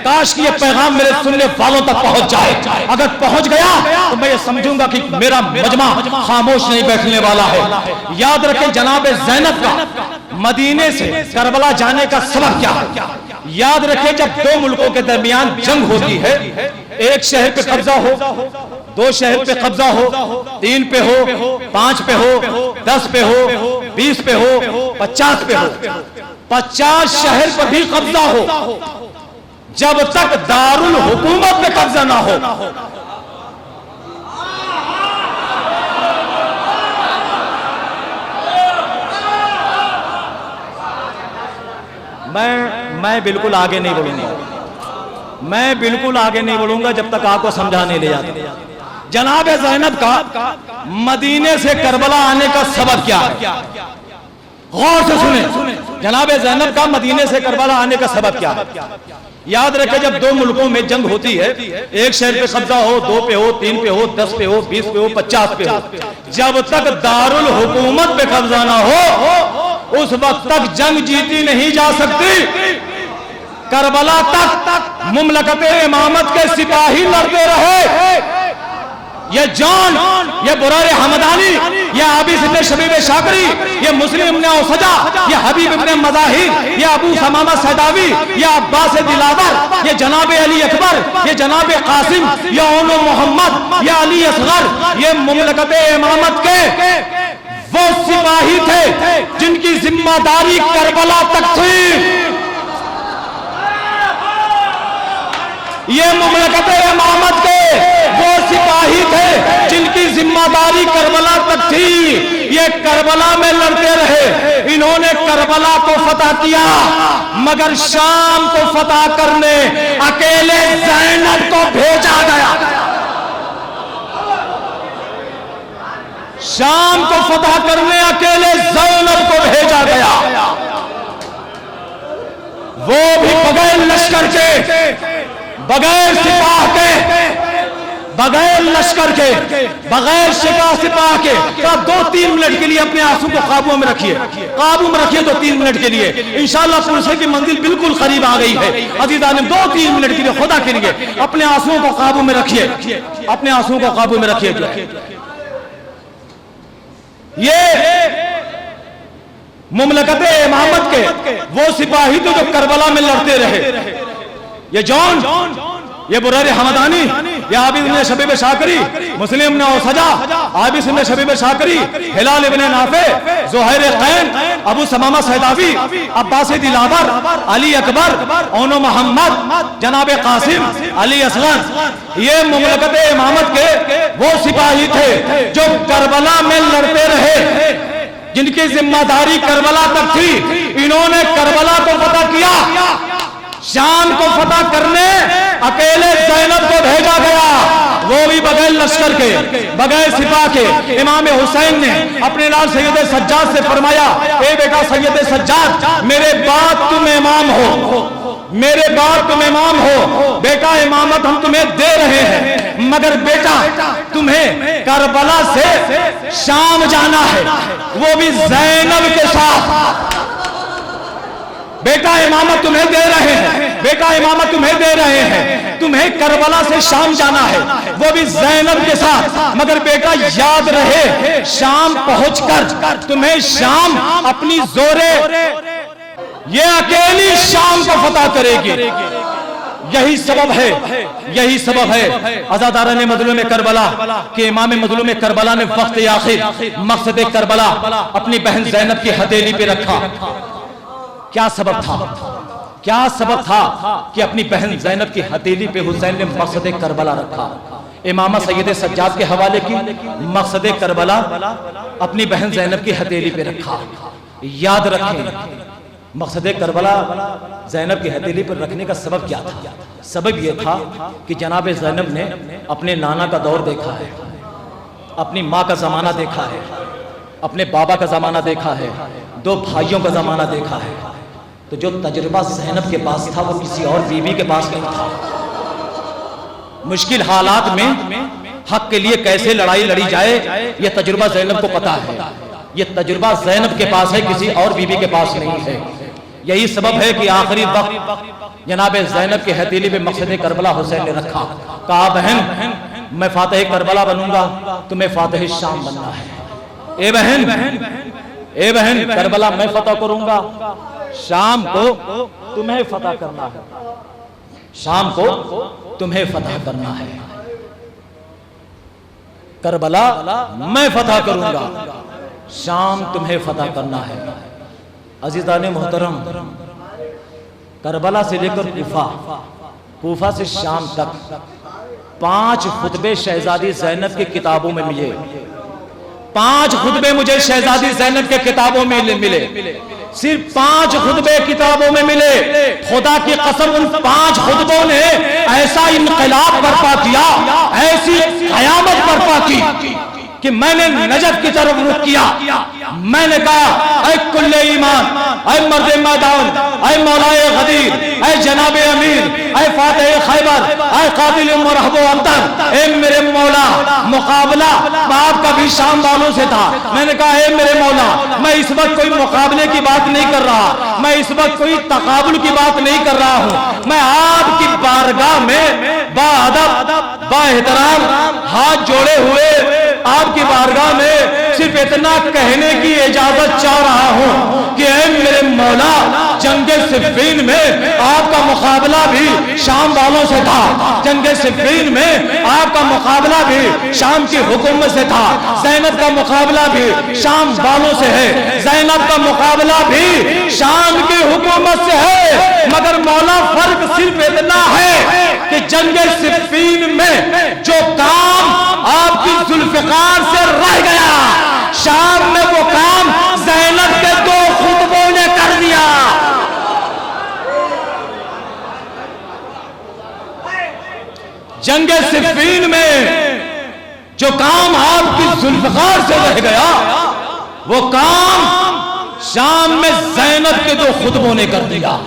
काश कि ये पैगाम मेरे सुनने वालों तक पहुंच जाए। अगर पहुंच गया तो मैं ये समझूंगा कि मेरा मजमा खामोश नहीं बैठने वाला है। याद रखें, जनाब ज़ैनब का मदीने से करबला जाने का सबब क्या है? याद रखें, जब दो मुल्कों के दरमियान जंग होती है, एक शहर पे कब्जा हो, दो शहर पे कब्जा हो, 3 पे हो, 5 पे हो, 10 पे हो, 20 पे हो, 50 पे हो, 50 शहर पर भी कब्जा हो, जब तक दारुल हुकूमत पे कब्जा ना हो, मैं बिल्कुल आगे नहीं बढ़ूंगा, मैं बिल्कुल आगे नहीं बढ़ूंगा जब तक आपको समझाने ले जाता। जनाब ज़ैनब का मदीने से करबला आने का सबब क्या है? गौर से सुने, जनाब ज़ैनब का मदीने से करबला आने का सबब क्या है? याद रखें, जब दो मुल्कों में जंग होती है, एक शहर पे कब्जा हो, 2 पे हो, 3 पे हो, 10 पे हो, 20 पे हो, 50 पे हो, जब तक दारुल हुकूमत पे कब्जा ना हो उस वक्त तक जंग जीती नहीं जा सकती। करबला तक मुमलकत इमामत के सिपाही लड़ते रहे। ये जॉन, ये बुरारे हमदानी, ये आबिस इब्ने शबीब शाकरी, ये मुस्लिम इब्ने औसजा, ये हबीब इब्ने मज़ाहिर, ये अबू समामा सैदावी, ये अब्बास दिलावर, ये जनाब अली अकबर, ये जनाब कासिम, ये ओनो मोहम्मद, ये अली असगर, ये मुमलकत इमामत के वो सिपाही थे जिनकी जिम्मेदारी करबला तक थी। ये मुमलकत इमामत के वो सिपाही थे जिनकी जिम्मेदारी करबला तक थी। ये करबला में लड़ते रहे, इन्होंने करबला को फतह किया, मगर शाम को फतह करने अकेले ज़ैनब को भेजा गया। शाम को फतह करने अकेले ज़ैनब को भेजा गया, वो भी बगैर लश्कर के, बगैर सिपाह के, बगैर लश्कर के, बगैर सिपाह के। तो 2-3 मिनट के लिए अपने आंसू को काबू में रखिए, काबू में रखिए 2-3 मिनट के लिए। इंशाअल्लाह पुरसे की मंजिल बिल्कुल करीब आ गई है। अज़ीज़ान, 2-3 मिनट के लिए खुदा के लिए अपने आंसुओं को काबू में रखिए, अपने आंसुओं को काबू में रखिए। ये मुमलकत इमामत के वो सिपाही थे जो करबला में लड़ते रहे। ये जॉन, ये बुरारे हमदानी, ये आबिस इब्ने शबीब शाकरी, मुस्लिम इब्ने औसजा, आबिस इब्ने शबीब शाकरी, हिलाल इब्ने नाफे, ज़ुहैर कैन, अबू समामा सैदावी, अब्बास दिलावर, अली अकबर, ओनो मोहम्मद, जनाब कासिम, अली असगर, ये मुमलकत इमामत के वो सिपाही थे जो करबला में लड़ते रहे, जिनकी जिम्मेदारी करबला तक थी। इन्होंने करबला को फतह किया, शाम को फतह करने अकेले ज़ैनब को भेजा गया, वो भी बगैर लश्कर के, बगैर सिपाह के। इमाम हुसैन ने अपने लाल सैयद सज्जाद से फरमाया, ए बेटा सैयद सज्जाद, मेरे बाद तुम इमाम हो, मेरे बाद तुम इमाम हो, बेटा इमामत हम तुम्हें दे रहे हैं, मगर बेटा तुम्हें करबला से शाम जाना है, वो भी ज़ैनब के साथ। बेटा इमामत तुम्हें दे रहे हैं, बेटा इमामत तुम्हें दे रहे हैं, तुम्हें करबला से शाम जाना है, वो भी ज़ैनब के साथ। मगर बेटा याद रहे, शाम पहुंचकर तुम्हें शाम अपनी जोरे, ये अकेली शाम को फतह करेगी, यही सबब है अज़ादारान मज़लूम करबला के इमाम मज़लूम करबला ने वक्त आखिर मक़सद करबला अपनी बहन ज़ैनब की हथेली पे रखा। क्या सबब था कि अपनी बहन ज़ैनब की हथेली पे हुसैन ने मक़सद करबला रखा। इमामा सैयद सज्जाद के हवाले की मक़सद करबला अपनी बहन ज़ैनब की हथेली पे रखा। याद रखें, मक़सद करबला ज़ैनब की हथेली पर रखने का सबब क्या था? सबब यह था कि जनाब ज़ैनब ने अपने नाना का दौर देखा है, अपनी माँ का ज़माना देखा है, अपने बाबा का ज़माना देखा है, 2 भाइयों का ज़माना देखा है। तो जो तजुर्बा ज़ैनब के पास था वो किसी और बीवी के पास नहीं था। मुश्किल हालात में हक के लिए कैसे लड़ाई लड़ी जाए ये तजुर्बा ज़ैनब को पता है। ये तजुर्बा ज़ैनब के पास है, किसी और बीवी के पास नहीं है। यही सबब है कि आखिरी वक्त जनाब ज़ैनब की हथेली पे मक़सद करबला हुसैन ने रखा। कहा बहन मैं फातिह करबला बनूंगा, तुम्हें फातिह शाम बनना है। ए बहन करबला मैं फतह करूंगा, शाम को तुम्हें फतह करना है। शाम को तुम्हें फतह करना है। करबला मैं फतह करूंगा, शाम तुम्हें फतह करना है। अजीज़ाने मोहतरम, करबला से लेकर कूफा से शाम तक 5 खुतबे शहजादी ज़ैनब की किताबों में मिले। 5 खुतबे मुझे शहजादी ज़ैनब के किताबों में मिले। सिर्फ 5 खुतबे किताबों में मिले। खुदा की कसम उन 5 खुतबों ने ऐसा इनकलाब बर्पा किया, ऐसी कयामत बर्पा की कि मैंने नजफ की तरफ रुख किया। मैंने कहा ऐ कुल्ले ईमान, ऐ मर्द मैदान, ऐ मौलाए गदीर, ऐ जनाबे अमीर, ऐ फातिह खैबर, ऐ काबिल मुरहब अब्तर, ऐ मेरे मौला, मुकाबला बाप का भी शाम वालों से था। मैंने कहा ऐ मेरे मौला, मैं इस वक्त कोई मुकाबले की बात नहीं कर रहा, मैं इस वक्त कोई तकाबुल की बात नहीं कर रहा हूँ। मैं आपकी बारगाह में बाअदब बाएहतराम हाथ जोड़े हुए आपकी बारगाह में सिर्फ इतना कहने की इजाजत चाह रहा हूं कि ऐ मेरे मौला, जंगे सिफ़ीन में आपका मुकाबला भी शाम वालों से था। जंगे सिफ़ीन में आपका मुकाबला भी शाम की हुकूमत से था। ज़ैनब का मुकाबला भी शाम वालों से है। ज़ैनब का मुकाबला भी शाम की हुकूमत से है। मगर मौला फर्क सिर्फ इतना है कि जंगे सिफ़ीन में जो काम आपकी जुल्फ़िकार से रह गया, शाम में वो काम ज़ैनब के 2 खुतबों ने कर दिया। जंगे सिफ़ीन में जो काम आपकी जुल्फ़िकार से रह गया, वो काम शाम में ज़ैनब के 2 खुतबों ने कर दिया।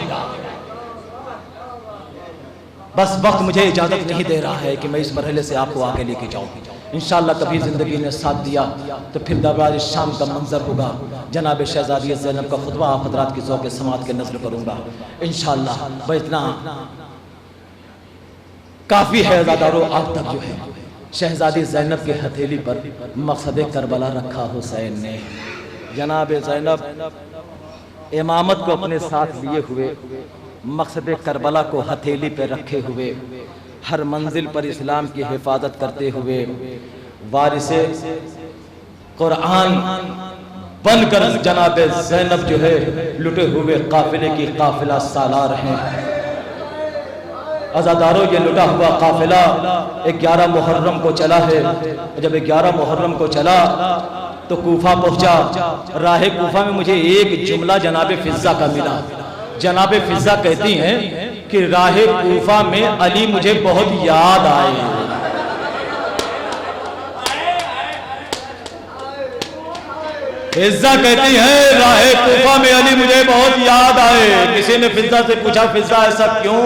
बस वक्त मुझे इजाजत नहीं दे रहा है कि मैं इस मरहले से आपको आगे लेके जाऊं। इंशाअल्लाह कभी जिंदगी ने साथ दिया तो फिर दरबार शाम का मंजर होगा। जनाब शहजादी ज़ैनब का खुतबा आप हज़रात की ज़ौक़ समात के नज़र करूंगा इंशाअल्लाह। वह इतना काफ़ी है। अज़ादारों, आप तक जो है शहजादी ज़ैनब की हथेली पर मक़सद करबला रखा हुसैन ने। जनाब ज़ैनब इमामत को अपने साथ लिए हुए, मक़सद करबला को हथेली पर रखे हुए, हर मंजिल पर इस्लाम की हिफाजत करते हुए वारिसे कुरान बनकर जनाब ज़ैनब जो है लुटे हुए काफिले की काफिला सालार हैं। अज़ादारों, ये लुटा हुआ काफिला 11 मुहर्रम को चला है। जब 11 मुहर्रम को चला तो कूफा पहुंचा। राह कूफा में मुझे एक जुमला जनाब फिज़्ज़ा का मिला। जनाब फिज़्ज़ा कहती हैं कि राह कूफा में अली मुझे बहुत याद आए। फिज़्ज़ा कहती है राह कूफा में अली मुझे बहुत याद आए। किसी ने फिज़्ज़ा से पूछा फिज़्ज़ा ऐसा क्यों?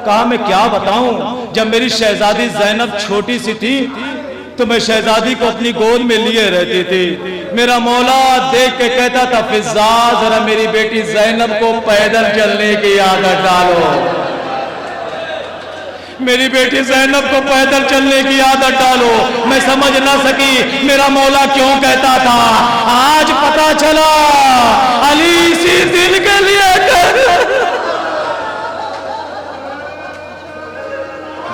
कहा मैं क्या बताऊं, जब मेरी शहजादी ज़ैनब छोटी सी थी तो मैं शहजादी को अपनी गोद में लिए रहती थी। मेरा मौला देख के कहता था फिज़्ज़ा जरा मेरी बेटी ज़ैनब को पैदल चलने की आदत डालो, मेरी बेटी ज़ैनब को पैदल चलने की आदत डालो। मैं समझ ना सकी मेरा मौला क्यों कहता था। आज पता चला अली इसी दिन के लिए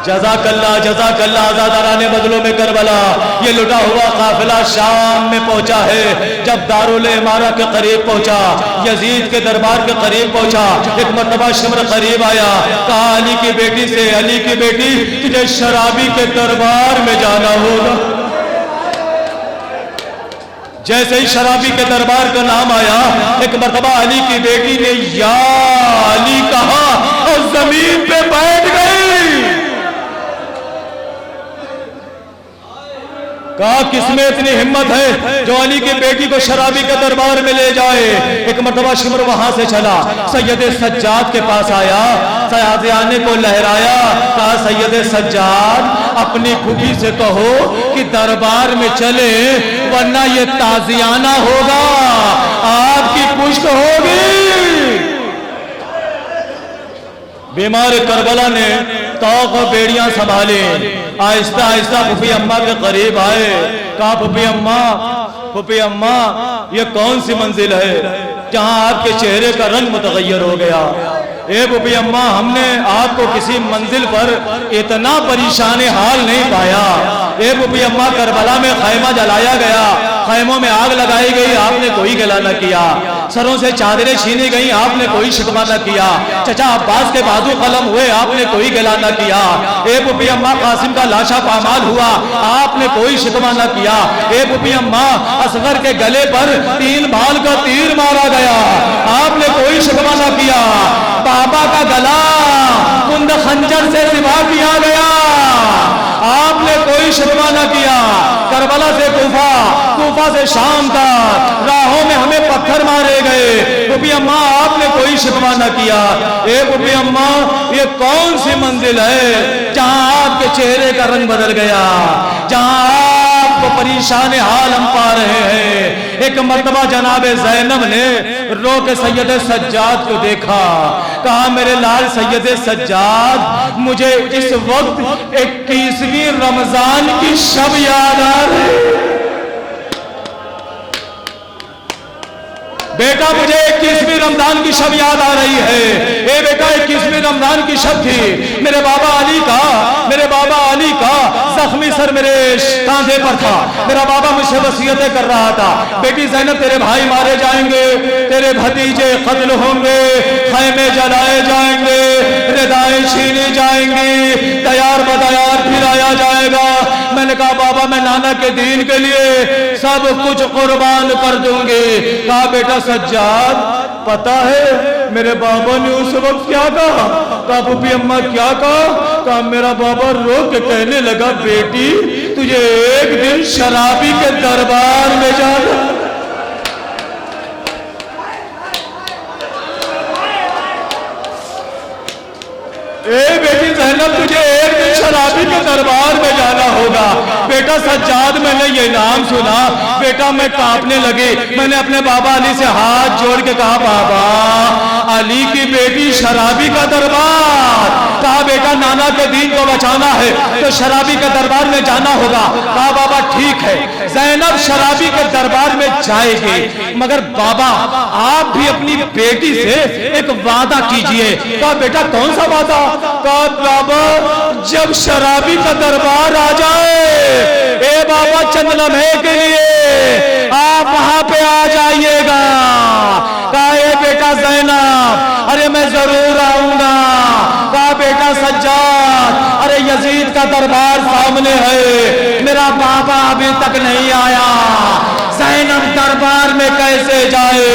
जज़ाकल्लाह आज़ादाराने बदलों में करबला। ये लुटा हुआ काफिला शाम में पहुंचा है। जब दारुल इमारा के करीब पहुंचा, यजीद के दरबार के करीब पहुंचा, एक मर्तबा शिमर करीब आया, कहा अली की बेटी से, अली की बेटी तुझे शराबी के दरबार में जाना होगा। जैसे ही शराबी के दरबार का नाम आया, एक मर्तबा अली की बेटी ने या अली कहा और जमीन पे बैठ गई। कहा किसमें इतनी हिम्मत है जो अली की बेटी को शराबी के दरबार में ले जाए। एक मर्तबा शिमर वहां से चला, सैयद सज्जाद के पास आया, सयाजियाने को लहराया, कहा सैयद सज्जाद अपनी फूफी से कहो कि दरबार में चले, वरना ये ताजियाना होगा, आपकी पुष्ट होगी। बीमार करबला ने तौक और बेड़ियां संभाली, आहिस्ता आहिस्ता फूफी अम्मा के करीब आए। कहा फूफी अम्मा ये कौन सी मंजिल है जहां आपके चेहरे का रंग मुतगय्यर हो गया। ए फूफी अम्मा, हमने आपको किसी मंजिल पर इतना परेशान हाल नहीं पाया। ए फूफी अम्मा, करबला में खैमा जलाया गया, खैमों में आग लगाई गई, आपने कोई गिला न किया। सरों से चादरें छीनी गई, आपने कोई शिकवा न किया। चचा अब्बास के बाजू कलम हुए, आपने कोई गिला न किया। ए फूफी अम्मा, कासिम का लाशा पामाल हुआ, आपने कोई शिकवा न किया। ए फूफी अम्मा, असगर के गले पर 3 बाल का तीर मारा गया, आपने कोई शिकवा न किया। बाबा का गला कुंद खंजर से सिवा किया गया, आपने कोई शिकवा न किया। करबला से कूफा, कूफा से शाम तक राहों में हमें पत्थर मारे गए, फूफी अम्मा आपने कोई शिकवा न किया। ए फूफी अम्मा, ये कौन सी मंजिल है जहां आपके चेहरे का रंग बदल गया, जहां आपको परेशान हाल हम पा रहे हैं। एक मर्तबा जनाबे ज़ैनब ने रो के सैयद सज्जाद को देखा, कहा मेरे लाल सैयद सज्जाद, मुझे इस वक्त 21वीं रमजान की शब याद आ रही। बेटा मुझे 21वीं रमजान की शब याद आ रही है। ए बेटा 21वीं रमजान की शब थी, मेरे बाबा अली का जख्मी सर मेरे कांधे पर था। मेरा बाबा मुझसे वसीयतें कर रहा था, बेटी ज़ैनब तेरे भाई मारे जाएंगे, तेरे भतीजे कत्ल होंगे, खैमे जलाए जाएंगे, रिदाएं छीनी जाएंगी, तैयार बतैयार फिराया जाएगा। मैंने कहा बाबा मैं नाना के दीन के लिए सब कुछ कुर्बान कर दूंगी। कहा बेटा सज्जाद, पता है मेरे बाबा ने उस वक्त क्या कहा? कहा फूफी अम्मा क्या कहा? कहा मेरा बाबा रो के कहने लगा बेटी तुझे एक दिन शराबी के दरबार में जाना। ए बेटी ज़ैनब तुझे एक दिन शराबी के दरबार में जाना होगा। बेटा सज्जाद मैंने ये नाम सुना, बेटा मैं कांपने लगी। मैंने अपने बाबा अली से हाथ जोड़ के कहा बाबा अली की बेटी शराबी का दरबार। कहा बेटा नाना के दीन को बचाना है तो शराबी के दरबार में जाना होगा। कहा बाबा ठीक है, ज़ैनब शराबी के दरबार में जाएगी, मगर बाबा आप भी अपनी बेटी से एक वादा कीजिए। कहा बेटा कौन सा वादा? कहा बाबा जब शराबी का दरबार आ जाए, ए बाबा चंद लम्हे के लिए आप वहां पे आ जाइएगा। कहा ए बेटा ज़ैनब, अरे मैं जरूर आऊंगा। कहा बेटा सज्जाद, अरे यजीद का दरबार सामने है, मेरा बाबा अभी तक नहीं आया, ज़ैनब दरबार में कैसे जाए?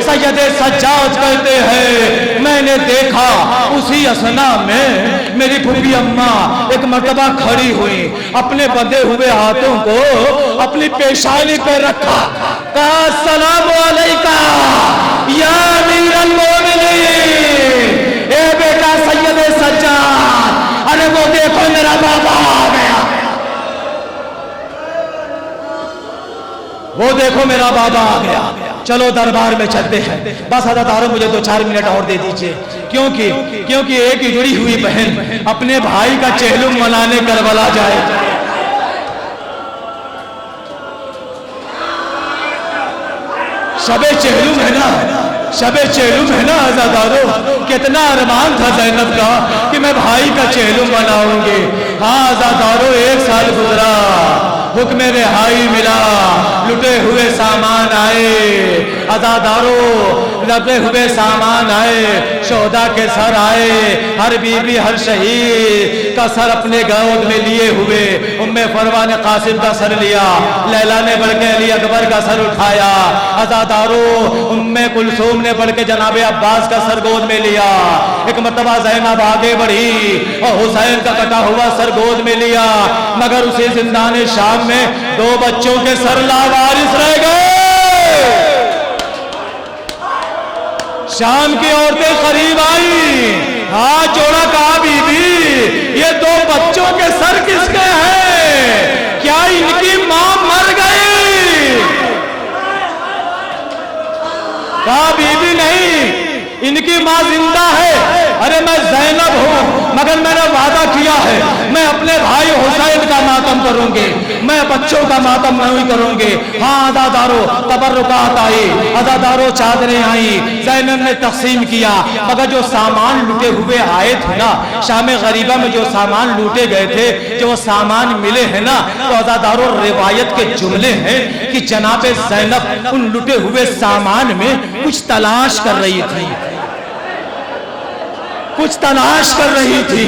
सैयद सज्जाद कहते हैं मैंने देखा उसी असना में मेरी फूफी अम्मा एक मर्तबा खड़ी हुई, अपने बंधे हुए हाथों को अपनी पेशानी पे रखा, कहा अस्सलाम अलैका या अमीरुल मोमिनीन। ए बेटा सैयद सज्जाद, अरे वो देखो मेरा बाबा आ गया, वो देखो मेरा बाबा आ गया, चलो दरबार में चलते हैं। बस हज़रत मुझे 2-4 मिनट और दे दीजिए, क्योंकि एक ही जुड़ी हुई बहन अपने भाई का चेहलुम मनाने करबला जाए। शबे चेहलुम है ना, शबे चेहलुम है ना आज़ादारो, कितना अरमान था जैनब का कि मैं भाई का चेहलू बनाऊंगी। हाँ आजादारो, 1 साल गुजरा, हुक्म रिहाई मिला, लुटे हुए सामान आए। आजादारो, लुटे हुए सामान आए, शोहदा के सर आए, हर बीबी हर शहीद का सर अपने गोद में लिए हुए। उम्मे फरवा ने कासिम का सर लिया, लैला ने बढ़ के अली अकबर का सर उठाया। आजादारो, उम्मे कुलसूम ने बढ़ के जनाबे अब्बास का सर गोद में लिया। एक मर्तबा ज़ैनब आगे बढ़ी और हुसैन का कटा हुआ सर गोद में लिया, मगर उसी जिंदान शाम में 2 बच्चों के सर लावारिस रह गए। शाम की औरतें करीब आई, हाथ जोड़ा, कहा बीबी ये 2 बच्चों के सर किसके हैं? क्या इनकी मां मर गई? कहा बीबी नहीं, इनकी मां जिंदा है। अरे मैं ज़ैनब हूं, मगर मैंने वादा किया है मैं अपने भाई हुसैन का मातम करूंगी, मैं बच्चों का मातम नहीं करूंगी। हाँ आजादारो, तबर्रुकात आई, आजादारो चादरें आई, ज़ैनब ने तकसीम किया। मगर जो सामान लूटे हुए आए थे ना, शाम गरीबा में जो सामान लूटे गए थे, जो सामान मिले हैं ना, तो आजादारो रिवायत के जुमले हैं कि जनाबे ज़ैनब उन लूटे हुए सामान में कुछ तलाश कर रही थी, कुछ तलाश कर रही थी।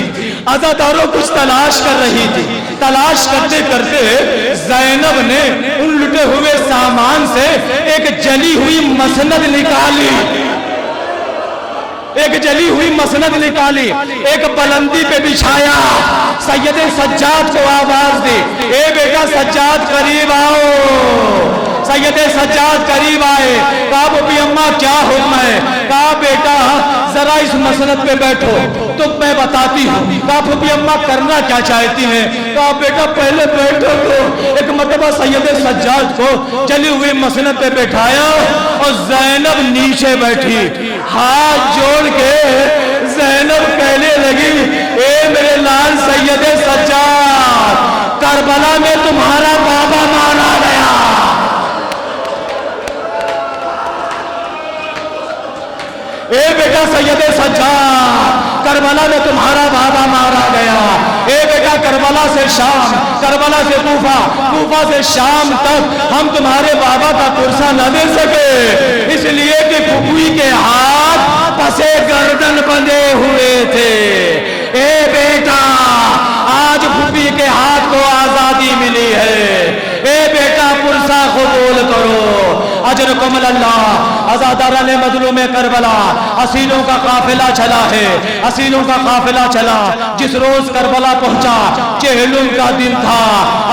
आजादारों कुछ तलाश कर रही थी। तलाश करते करते ज़ैनब ने उन लुटे हुए सामान से एक जली हुई मसनद निकाली, एक जली हुई मसनद निकाली, एक बुलंदी पे बिछाया, सैयदे सज्जाद को आवाज दी, ए बेटा सज्जाद करीब आओ। सैयदे सज्जाद करीब आए, कहा बीबी अम्मा क्या हुक्म है? कहा बेटा जरा इस मसनद पे बैठो तो मैं बताती हूँ। कहा बीबी अम्मा करना क्या चाहती हैं? कहा बेटा पहले बैठो। तो एक मर्तबा सैयदे सज्जाद को जली हुई मसनद पे बैठाया और ज़ैनब नीचे बैठी, हाथ जोड़ के ज़ैनब कहने लगी, ए मेरे लाल सैयदे सज्जाद, करबला में तुम्हारा बाबा मारा गया। ए बेटा सैयदे सज्जाद, करबला में तुम्हारा बाबा मारा गया। ए बेटा करबला से शाम, करबला से कूफा, कूफा से शाम तक हम तुम्हारे बाबा का कुर्सा न दे सके, इसलिए कि फुफी के हाथ पसे गर्दन बंधे हुए थे। ए बेटा आज फुफी के हाथ को आजादी मिली है, ए बेटा कुर्सा कबूल करो, अजर कमल अल्लाह। आजादारा ने मजलूम करबला, असीलों का काफिला चला है, असीलों का काफिला चला। जिस रोज करबला पहुंचा चेहलुम का दिन था।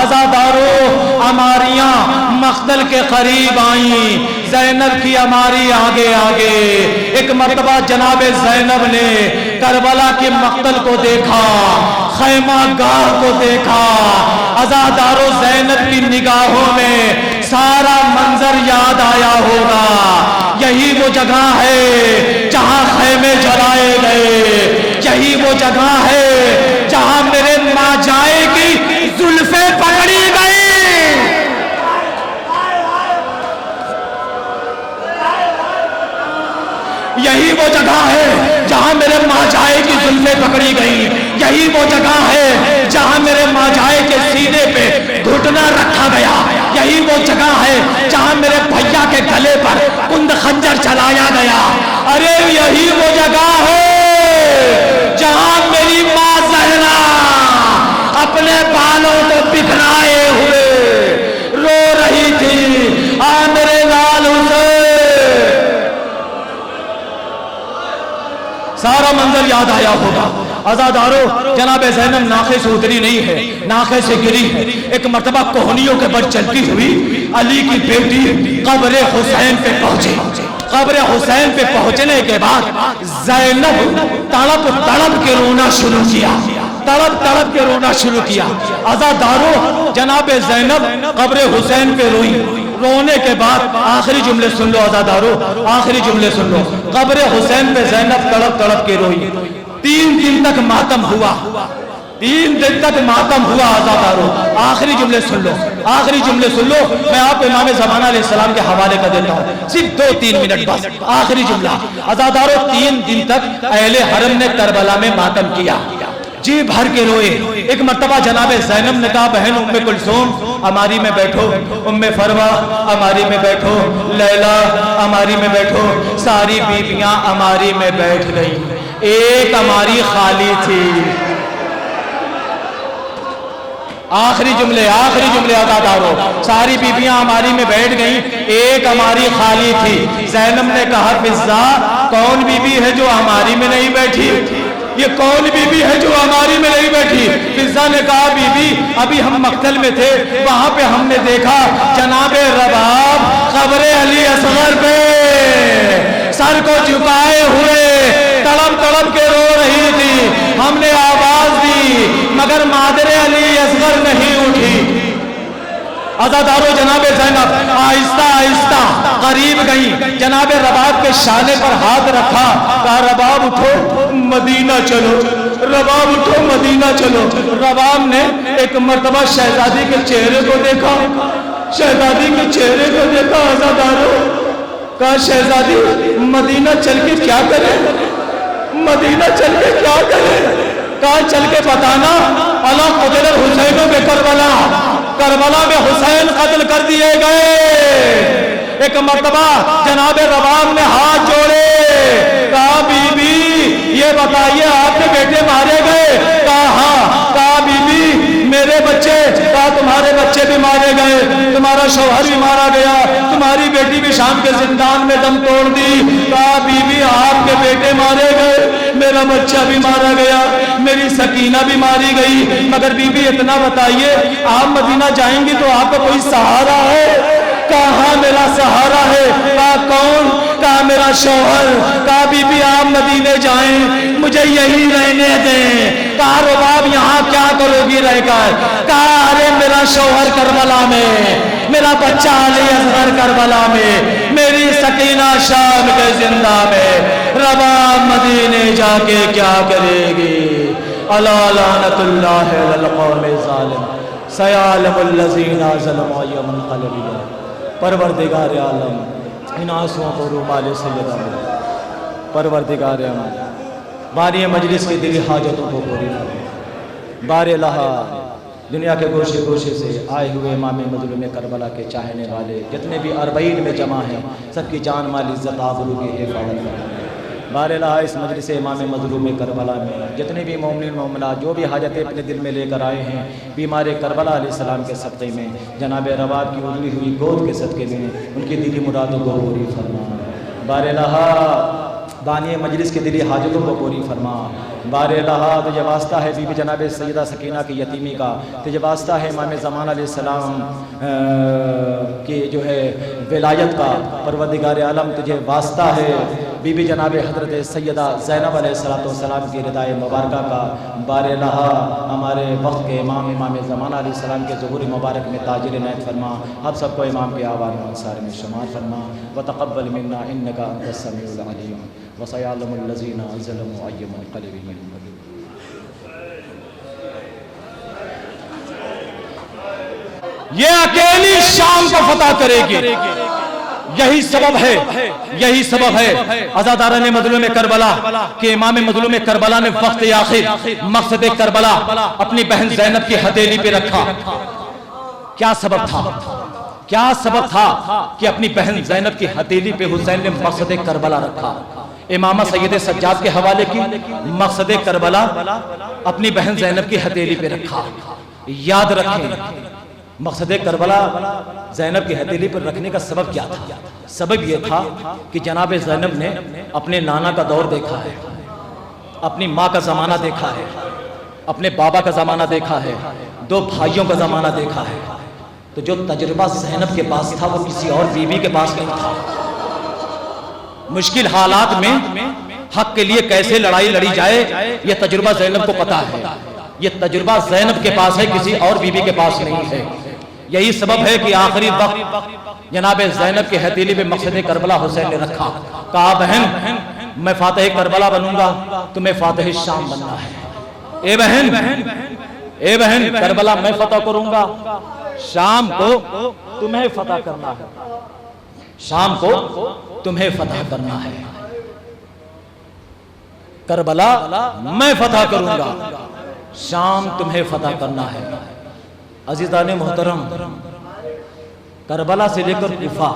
आजादारों अमारियां मख्तल के करीब आई, ज़ैनब की अमारी आगे आगे। एक मर्तबा जनाबे ज़ैनब ने करबला के मख्तल को देखा, खैमा गाह को देखा। आजादारों ज़ैनब की निगाहों में सारा मंजर याद आया होगा। यही वो जगह है जहां खैमे जलाए गए, यही वो जगह है जहां मेरे माँ जाए की जुल्फे पकड़ी गई, यही वो जगह है जहां मेरे माँ जाए की जुल्फे पकड़ी गई, यही वो जगह है जहां मेरे माँ जाए के सीने पे घुटना रखा गया, यही वो जगह है जहां मेरे भैया के गले पर कुंद खंजर चलाया गया। अरे यही वो जगह है जहां मेरी माँ ज़हरा अपने बालों को बिखराए हुए रो रही थी, आ मेरे लाल हुसैन। सारा मंजर याद आया होगा। आजादारों जनाब ज़ैनब नाखे से उतरी नहीं है, नाखे से गिरी है। एक मर्तबा कोहनियों के बल चलती हुई अली की बेटी कब्र हुसैन पे पहुंची। कब्र हुसैन पे पहुंचने के बाद ज़ैनब तड़प तड़प के रोना शुरू किया, तड़प तड़प के रोना शुरू किया। आजादारों जनाब ज़ैनब कब्र हुसैन पे रोई। रोने के बाद आखिरी जुमले सुन लो आजादारों, आखिरी जुमले सुन लो। कब्र हुसैन पे ज़ैनब तड़प तड़प के रोई। 3 दिन तक मातम हुआ, 3 दिन तक मातम हुआ अज़ादारों। आखिरी जुमले सुन लो, आखिरी जुमले सुन लो, मैं आपको इमाम ज़माना अलैहिस्सलाम के हवाले कर देता हूँ, सिर्फ 2-3 मिनट बस। आखिरी जुमला अज़ादारों, 3 दिन तक अहले हरम ने करबला में मातम किया, जी भर के रोए। एक मर्तबा जनाबे ज़ैनब ने कहा, बहन उम्मे कुलसूम अमारी में बैठो, उम्मे फरवा अमारी में बैठो, लैला अमारी में बैठो। सारी बीबियां अमारी में बैठ गई, एक अमारी खाली थी। आखिरी जुमले अज़ादारों, सारी बीबियां अमारी में बैठ गई, एक अमारी खाली थी। ज़ैनब ने कहा, फिज़्ज़ा कौन बीबी है जो अमारी में नहीं बैठी? ये कौन बीबी है जो हमारी में नहीं बैठी? फिज़्ज़ा ने कहा, बीबी अभी हम मक्तल में थे, वहां पे हमने देखा जनाबे रबाब क़ब्र अली असगर पे सर को झुकाए हुए तड़प तड़प के रो रही थी। हमने आवाज दी मगर मादरे अली असगर नहीं उठी। अज़ादारों, जनाबे ज़ैनब आहिस्ता आहिस्ता करीब गई, जनाबे रबाब के शाने पर हाथ रखा, कहा रबाब उठो मदीना चलो, रबाब उठो मदीना चलो। रबाब ने एक मर्तबा शहजादी के चेहरे को देखा, शहजादी के चेहरे को देखा। अज़ादारों, कहा शहजादी मदीना चल के क्या करे, मदीना चल के क्या करे? कहा चल के बताना, अला क़ुतिल हुसैन बे करबला, करबला में हुसैन कत्ल कर दिए गए। एक मर्तबा जनाबे रबाब ने हाथ जोड़े, कहा बीबी ये बताइए आपके बेटे मारे गए? कहा हाँ। कहा बीबी मेरे बच्चे? कहा तुम्हारे बच्चे भी मारे गए, तुम्हारा शौहर भी मारा गया, तुम्हारी बेटी भी शाम के जिंदान में दम तोड़ दी। कहा बीबी आपके बेटे मारे गए, मेरा बच्चा भी मारा गया, मेरी सकीना भी मारी गई, मगर बीबी इतना बताइए आप मदीना जाएंगी तो आपका कोई सहारा है? कहा मेरा सहारा है। कहा कौन? कहा मेरा शौहर। कहा बीबी आप मदीने जाएं, मुझे यही रहने दें। कहा रबाब यहाँ क्या करोगी रहकर? कहा अरे मेरा शौहर करबला में, मेरा बच्चा अली असगर करबला में, मेरी सकीना शाम के जिंदा में, रबाब मदीने जाके क्या करेगी? अला लानतुल्लाहि अलल कौमिज़ ज़ालिम सयालमुल लज़ीना ज़लमू यौमल क़लबिया। परवरदिगार आलम इन आंसुओं को रुमाल सैयदा में, परवरदिगार आलम बारी मजलिस की दिली हाजतों को पूरी करे। बारे लहा दुनिया के गोशे गोशे से आए हुए इमाम मज़लूम करबला के चाहने वाले जितने भी अरबईन में जमा हैं, सबकी जान माल इज़्ज़त आबरू की हिफाजत करें। बारे लहा इस मजलिस इमाम मज़लूम करबला में जितने भी मोमिन मोमिनात जो भी हाजतें अपने दिल में लेकर आए हैं, बीमार करबला अलैहिस्सलाम के सदक़े में, जनाब रबाब की उजली हुई गोद के सदक़े में उनकी दिली मुरादों को पूरी फरमा। बारे लहा बानी मजलिस की दिली हाजतों को पूरी फरमा। बारे लहा तुझे वास्ता है बीबी जनाब सैयदा सकीना की यतीमी का, तुझे वास्ता है इमाम ज़मान अलैहिस्सलाम की जो है विलायत का, परवरदिगार आलम तुझे वास्ता है बीबी जनाब हज़रत सैयदा ज़ैनब अलैहिस्सलाम की रिदाए मुबारका का। बारे लहा हमारे वक्त के इमाम ज़मान अलैहिस्सलाम के ज़ुहूर मुबारक में ताजिर इनायत फरमा। अब सबको इमाम के आवाज़ में अंसार में शुमार फरमा। व तक़ब्बल मिन्ना इन्नका अंतस समीउल अलीम व सयअलमुल लज़ीना ज़लमू अय्युल क़लबिन। ये अकेली शाम को फतह करेगी। यही सबब है, यही सबब है अज़ादारान मज़लूम करबला के इमाम मज़लूम करबला ने वक्त आखिर मक़सद करबला अपनी बहन ज़ैनब की हथेली पे रखा। क्या सबब था? क्या सबब था कि अपनी बहन ज़ैनब की हथेली पे हुसैन ने मक़सद करबला रखा? इमामा सैयद सज्जाद के हवाले की मक़सद करबला अपनी बहन ज़ैनब की हथेली पे रखा। याद रखें मक़सद करबला ज़ैनब की हथेली पर रखने का सबब क्या था? सबब यह था कि जनाब ज़ैनब ने अपने नाना का दौर देखा है, अपनी माँ का ज़माना देखा है, अपने बाबा का ज़माना देखा है, 2 भाइयों का ज़माना देखा है। तो जो तजुर्बा ज़ैनब के पास था वो किसी और बीवी के पास नहीं था। मुश्किल हालात में हक के लिए कैसे लड़ाई लड़ी जाए ये तजुर्बा ज़ैनब को पता है। ये तजुर्बा ज़ैनब के पास है, किसी और बीवी के पास नहीं है। यही सबब है कि आखिरी वक्त जनाब ज़ैनब के हथेली पे मक़सद करबला हुसैन ने रखा। कहा बहन मैं फातिह करबला बनूंगा, तुम्हें फातिह शाम बनना है। ए बहन ए बहन, करबला मैं फतह करूंगा, शाम को तुम्हें फतह करना है, शाम को तुम्हें फतह करना है। करबला मैं फतह करूंगा, शाम तुम्हें फतह करना है। अजीज़ाने मोहतरम, करबला से लेकर कूफा,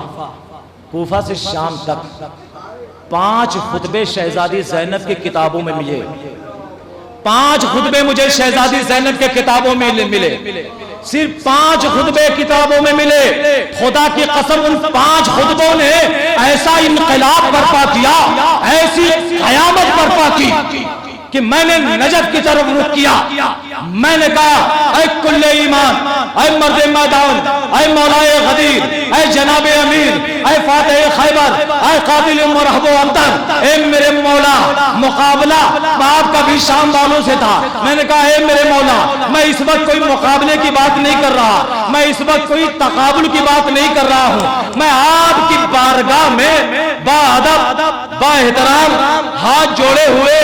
कूफा से शाम तक 5 खुतबे शहजादी ज़ैनब की किताबों में मिले। 5 खुतबे मुझे शहजादी ज़ैनब के किताबों में मिले, सिर्फ 5 खुतबे किताबों में मिले। खुदा की कसम, उन 5 खुतबों ने ऐसा इनकलाब बर्पा किया, ऐसी कयामत बर्पा की कि मैंने नजफ की तरफ रुख किया। मैंने कहा, ऐ कुल्ले ईमान, ऐ मर्द मैदान, ऐ मौलाए गदीर, ऐ जनाबे अमीर, ऐ फातिह खैबर, ऐ काबिल मुरहब अंतर, ऐ मेरे मौला, मुकाबला बाप का भी शाम वालों से था। मैंने कहा, ऐ मेरे मौला, मैं इस वक्त कोई मुकाबले की बात नहीं कर रहा, मैं इस वक्त कोई तकाबुल की बात नहीं कर रहा हूं। मैं आपकी बारगाह में बाअदब बाएहतराम हाथ जोड़े हुए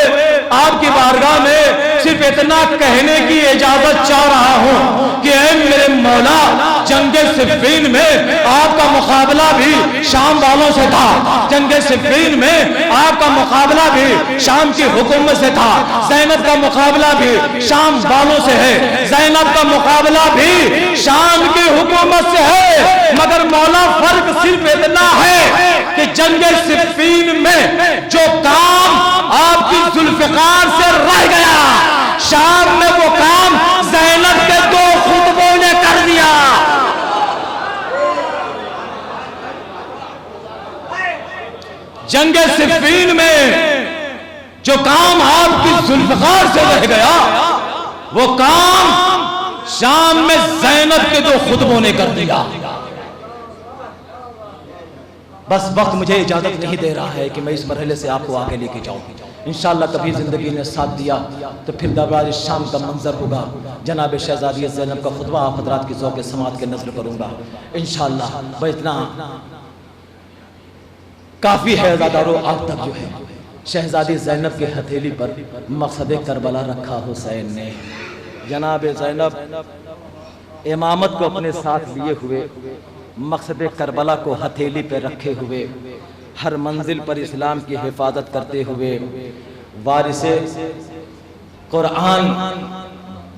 आपकी बारगाह में सिर्फ इतना कहने की इजाजत चाह रहा हूं कि ऐ मेरे मौला, जंगे सिफ़ीन में आपका मुकाबला भी शाम वालों से था, जंगे सिफ़ीन में आपका मुकाबला भी शाम की हुकूमत से था, ज़ैनब का मुकाबला भी शाम वालों से है, ज़ैनब का मुकाबला भी शाम की हुकूमत से है। मगर मौला, फर्क सिर्फ इतना है कि जंगे सिफ़ीन में जो काम आपकी जुल्फ़िकार से रह गया, शाम में वो काम ज़ैनब के 2 खुतबों ने कर दिया। जंगे सिफ़ीन में जो काम आपकी जुल्फ़िकार से रह गया, वो काम शाम में ज़ैनब के 2 खुतबों ने कर दिया। बस वक्त मुझे इजाजत नहीं दे रहा है कि मैं इस मरहले से आपको आगे लेके जाऊं। इंशाअल्लाह कभी जिंदगी ने साथ दिया तो फिर दरबार शाम का मंजर होगा। जनाब शहजादी ज़ैनब का खुतबा आप हज़रात की ज़ौक़ समात के नज़र करूंगा इंशाअल्लाह। वह इतना काफ़ी है अज़ादारों, आप तक जो है शहजादी ज़ैनब के हथेली पर मक़सद करबला रखा हुसैन ने। जनाब ज़ैनब इमामत को अपने साथ लिए हुए, मक़सद करबला को हथेली पर रखे हुए, हर मंजिल पर इस्लाम की हिफाजत करते हुए, वारिसे कुरान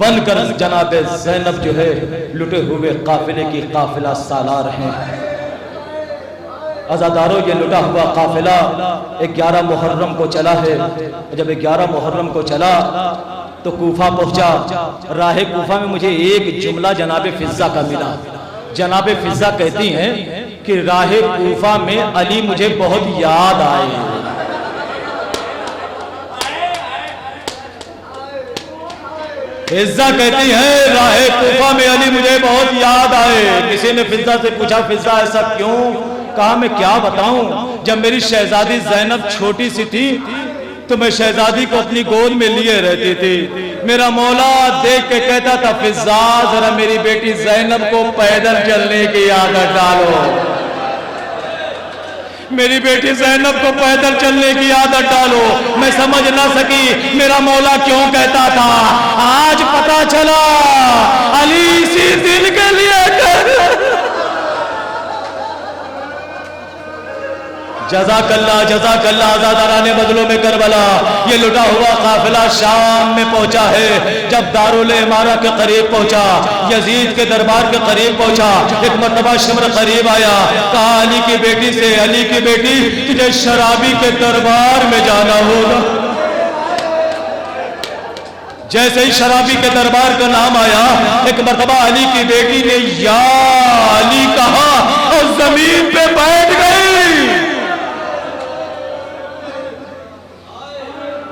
बनकर जनाब ज़ैनब जो है लुटे हुए काफिले की काफिला सालार हैं। अज़ादारों, ये लुटा हुआ काफिला 11 मुहर्रम को चला है। जब 11 मुहर्रम को चला तो कूफा पहुंचा। राह कूफा में मुझे एक जुमला जनाब फिज़्ज़ा का मिला। जनाब फिज़्ज़ा कहती हैं कि राह कूफा में अली मुझे बहुत याद आए। फिज़्ज़ा कहती है राह कूफा में अली मुझे बहुत याद आए। किसी ने फिज़्ज़ा से पूछा, फिज़्ज़ा ऐसा क्यों? कहा, मैं क्या बताऊं, जब मेरी शहजादी ज़ैनब छोटी सी थी तो मैं शहजादी को अपनी गोद में लिए रहती थी। मेरा मौला देख के कहता था, फिज़्ज़ा जरा मेरी बेटी ज़ैनब को पैदल चलने की आदत डालो, मेरी बेटी ज़ैनब को पैदल चलने की आदत डालो। मैं समझ ना सकी मेरा मौला क्यों कहता था। आज पता चला अली इसी दिन के लिए जज़ाकल्लाह जज़ाकल्लाह। आज़ादाराने बदलों में करबला, ये लुटा हुआ काफिला शाम में पहुंचा है। जब दारुल इमारा के करीब पहुंचा, यजीद के दरबार के करीब पहुंचा, एक मर्तबा शिमर करीब आया। कहा, अली की बेटी से, अली की बेटी तुझे शराबी के दरबार में जाना होगा। जैसे ही शराबी के दरबार का नाम आया, एक मर्तबा अली की बेटी ने या अली कहा और जमीन पे बैठ गई।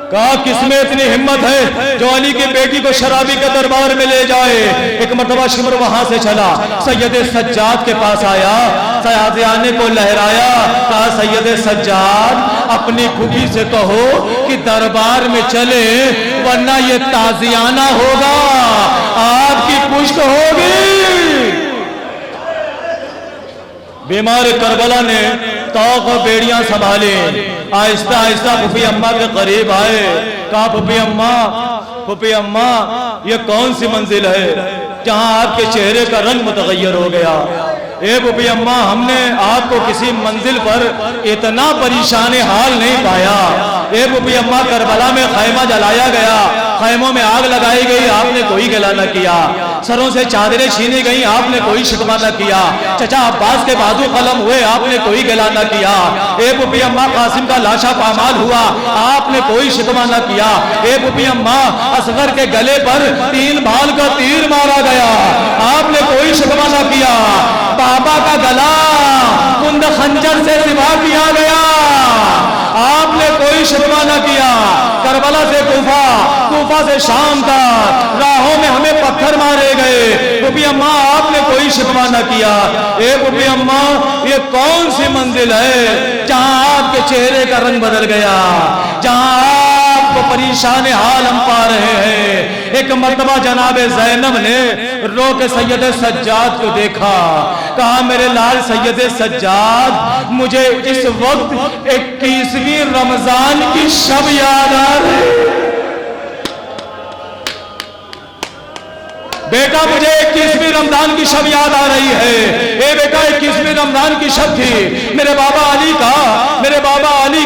कहा, किसमें इतनी हिम्मत है जो अली की बेटी को शराबी के दरबार में ले जाए। एक मर्तबा शिमर वहां से चला, सैयद सज्जाद के पास आया, सयाजियाने को लहराया। कहा, सैयद सज्जाद अपनी फूफी से कहो कि दरबार में चले, वरना ये ताजियाना होगा, आपकी पुष्ट होगी। बीमार करबला ने तौक और बेड़ियां संभाली, आहिस्ता आहिस्ता फूफी अम्मा के करीब आए। कहा, फूफी अम्मा फूफी अम्मा ये कौन सी मंजिल है जहां आपके चेहरे का रंग मुतगय्यर हो गया। ए फूफी अम्मा, हमने आपको किसी मंजिल पर इतना परेशान हाल नहीं पाया। ए फूफी अम्मा, करबला में खैमा जलाया गया, खैमों में आग लगाई गई, आपने कोई गिला न किया। सरों से चादरें छीनी गई, आपने कोई शिकवा न किया। चचा अब्बास के बाजू कलम हुए, आपने कोई गिला न किया। ए फूफी अम्मा, कासिम का लाशा पामाल हुआ, आपने कोई शिकवा न किया। ए फूफी अम्मा, असगर के गले पर 3 भाल का तीर मारा गया, आपने कोई शिकवा न किया। बाबा का गला कुंद खंजर से सिवा किया गया, आपने कोई शिकवा न किया। करबला से कूफा, कूफा से शाम तक राहों में हमें पत्थर मारे गए, फूफी अम्मा आपने कोई शिकवा न किया। ए फूफी अम्मा, ये कौन सी मंजिल है जहां आपके चेहरे का रंग बदल गया, जहां आपको परेशान हाल हम पा रहे हैं। एक मर्तबा जनाबे ज़ैनब ने रो के सैयद सज्जाद को देखा, कहा मेरे लाल सैयद सज्जाद, मुझे इस वक्त 21वीं रमजान की शब याद आ रही। बेटा मुझे 21वीं रमजान की शब याद आ रही है। ए बेटा 21वीं रमजान की शब थी, मेरे बाबा अली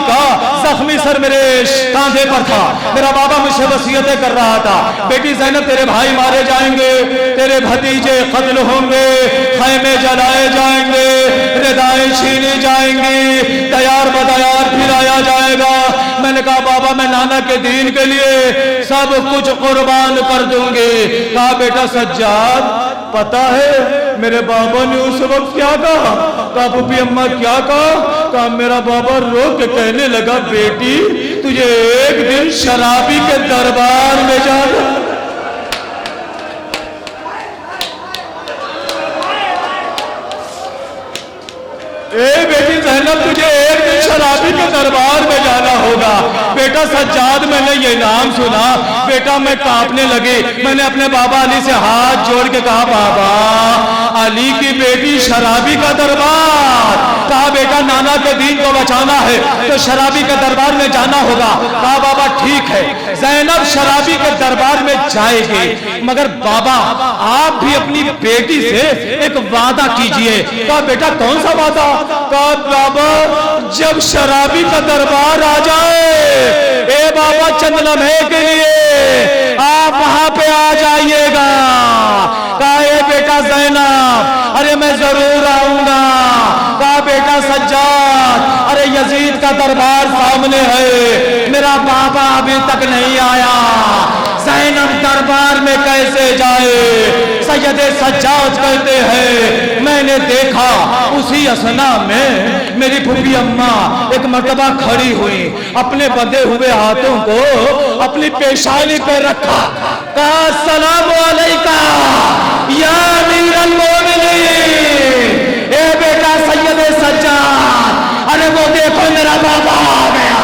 का जख्मी सर मेरे कांधे पर था। मेरा बाबा मुझसे वसीयतें कर रहा था, बेटी ज़ैनब तेरे भाई मारे जाएंगे, तेरे भतीजे कत्ल होंगे, खैमे जलाए जाएंगे, रिदाएं छीनी जाएंगी, तैयार बतैयार फिराया जाएगा। मैंने कहा बाबा मैं नाना के दीन के लिए सब कुछ कुर्बान कर दूंगी। कहा बेटा सज्जाद पता है मेरे बाबा ने उस वक्त क्या कहा? कहा फूफी अम्मा क्या कहा? मेरा बाबा रो के कहने लगा बेटी तुझे एक दिन शराबी के दरबार में जाना। ए बेटी ज़ैनब तुझे एक दिन शराबी के दरबार में जाना होगा। बेटा सज्जाद मैंने ये नाम सुना, बेटा मैं कांपने लगी। मैंने अपने बाबा अली से हाथ जोड़ के कहा बाबा अली की बेटी शराबी का दरबार। कहा बेटा नाना के दीन को बचाना है तो शराबी के दरबार में जाना होगा। कहा बाबा ठीक है ज़ैनब शराबी के दरबार में जाएगी, मगर बाबा आप भी अपनी बेटी से एक वादा कीजिए। कहा बेटा कौन सा वादा? कहा बाबा जब शराबी का दरबार आ जाए ए बाबा चंद लम्हे के लिए आप वहां पे आ जाइएगा। कहा ए बेटा ज़ैनब अरे मैं जरूर आऊंगा। कहा बेटा सज्जाद अरे यजीद का दरबार सामने है, मेरा बाबा अभी तक नहीं आया, ज़ैनब दरबार में कैसे जाए? सैयद सज्जाद कहते हैं मैंने देखा उसी असना में मेरी फूफी अम्मा एक मर्तबा खड़ी हुई, अपने बंधे हुए हाथों को अपनी पेशानी पे रखा, कहा अस्सलामु अलैका या अमीरुल मोमिनीन। ए बेटा सैयद सज्जाद अरे वो देखो मेरा बाबा आ गया,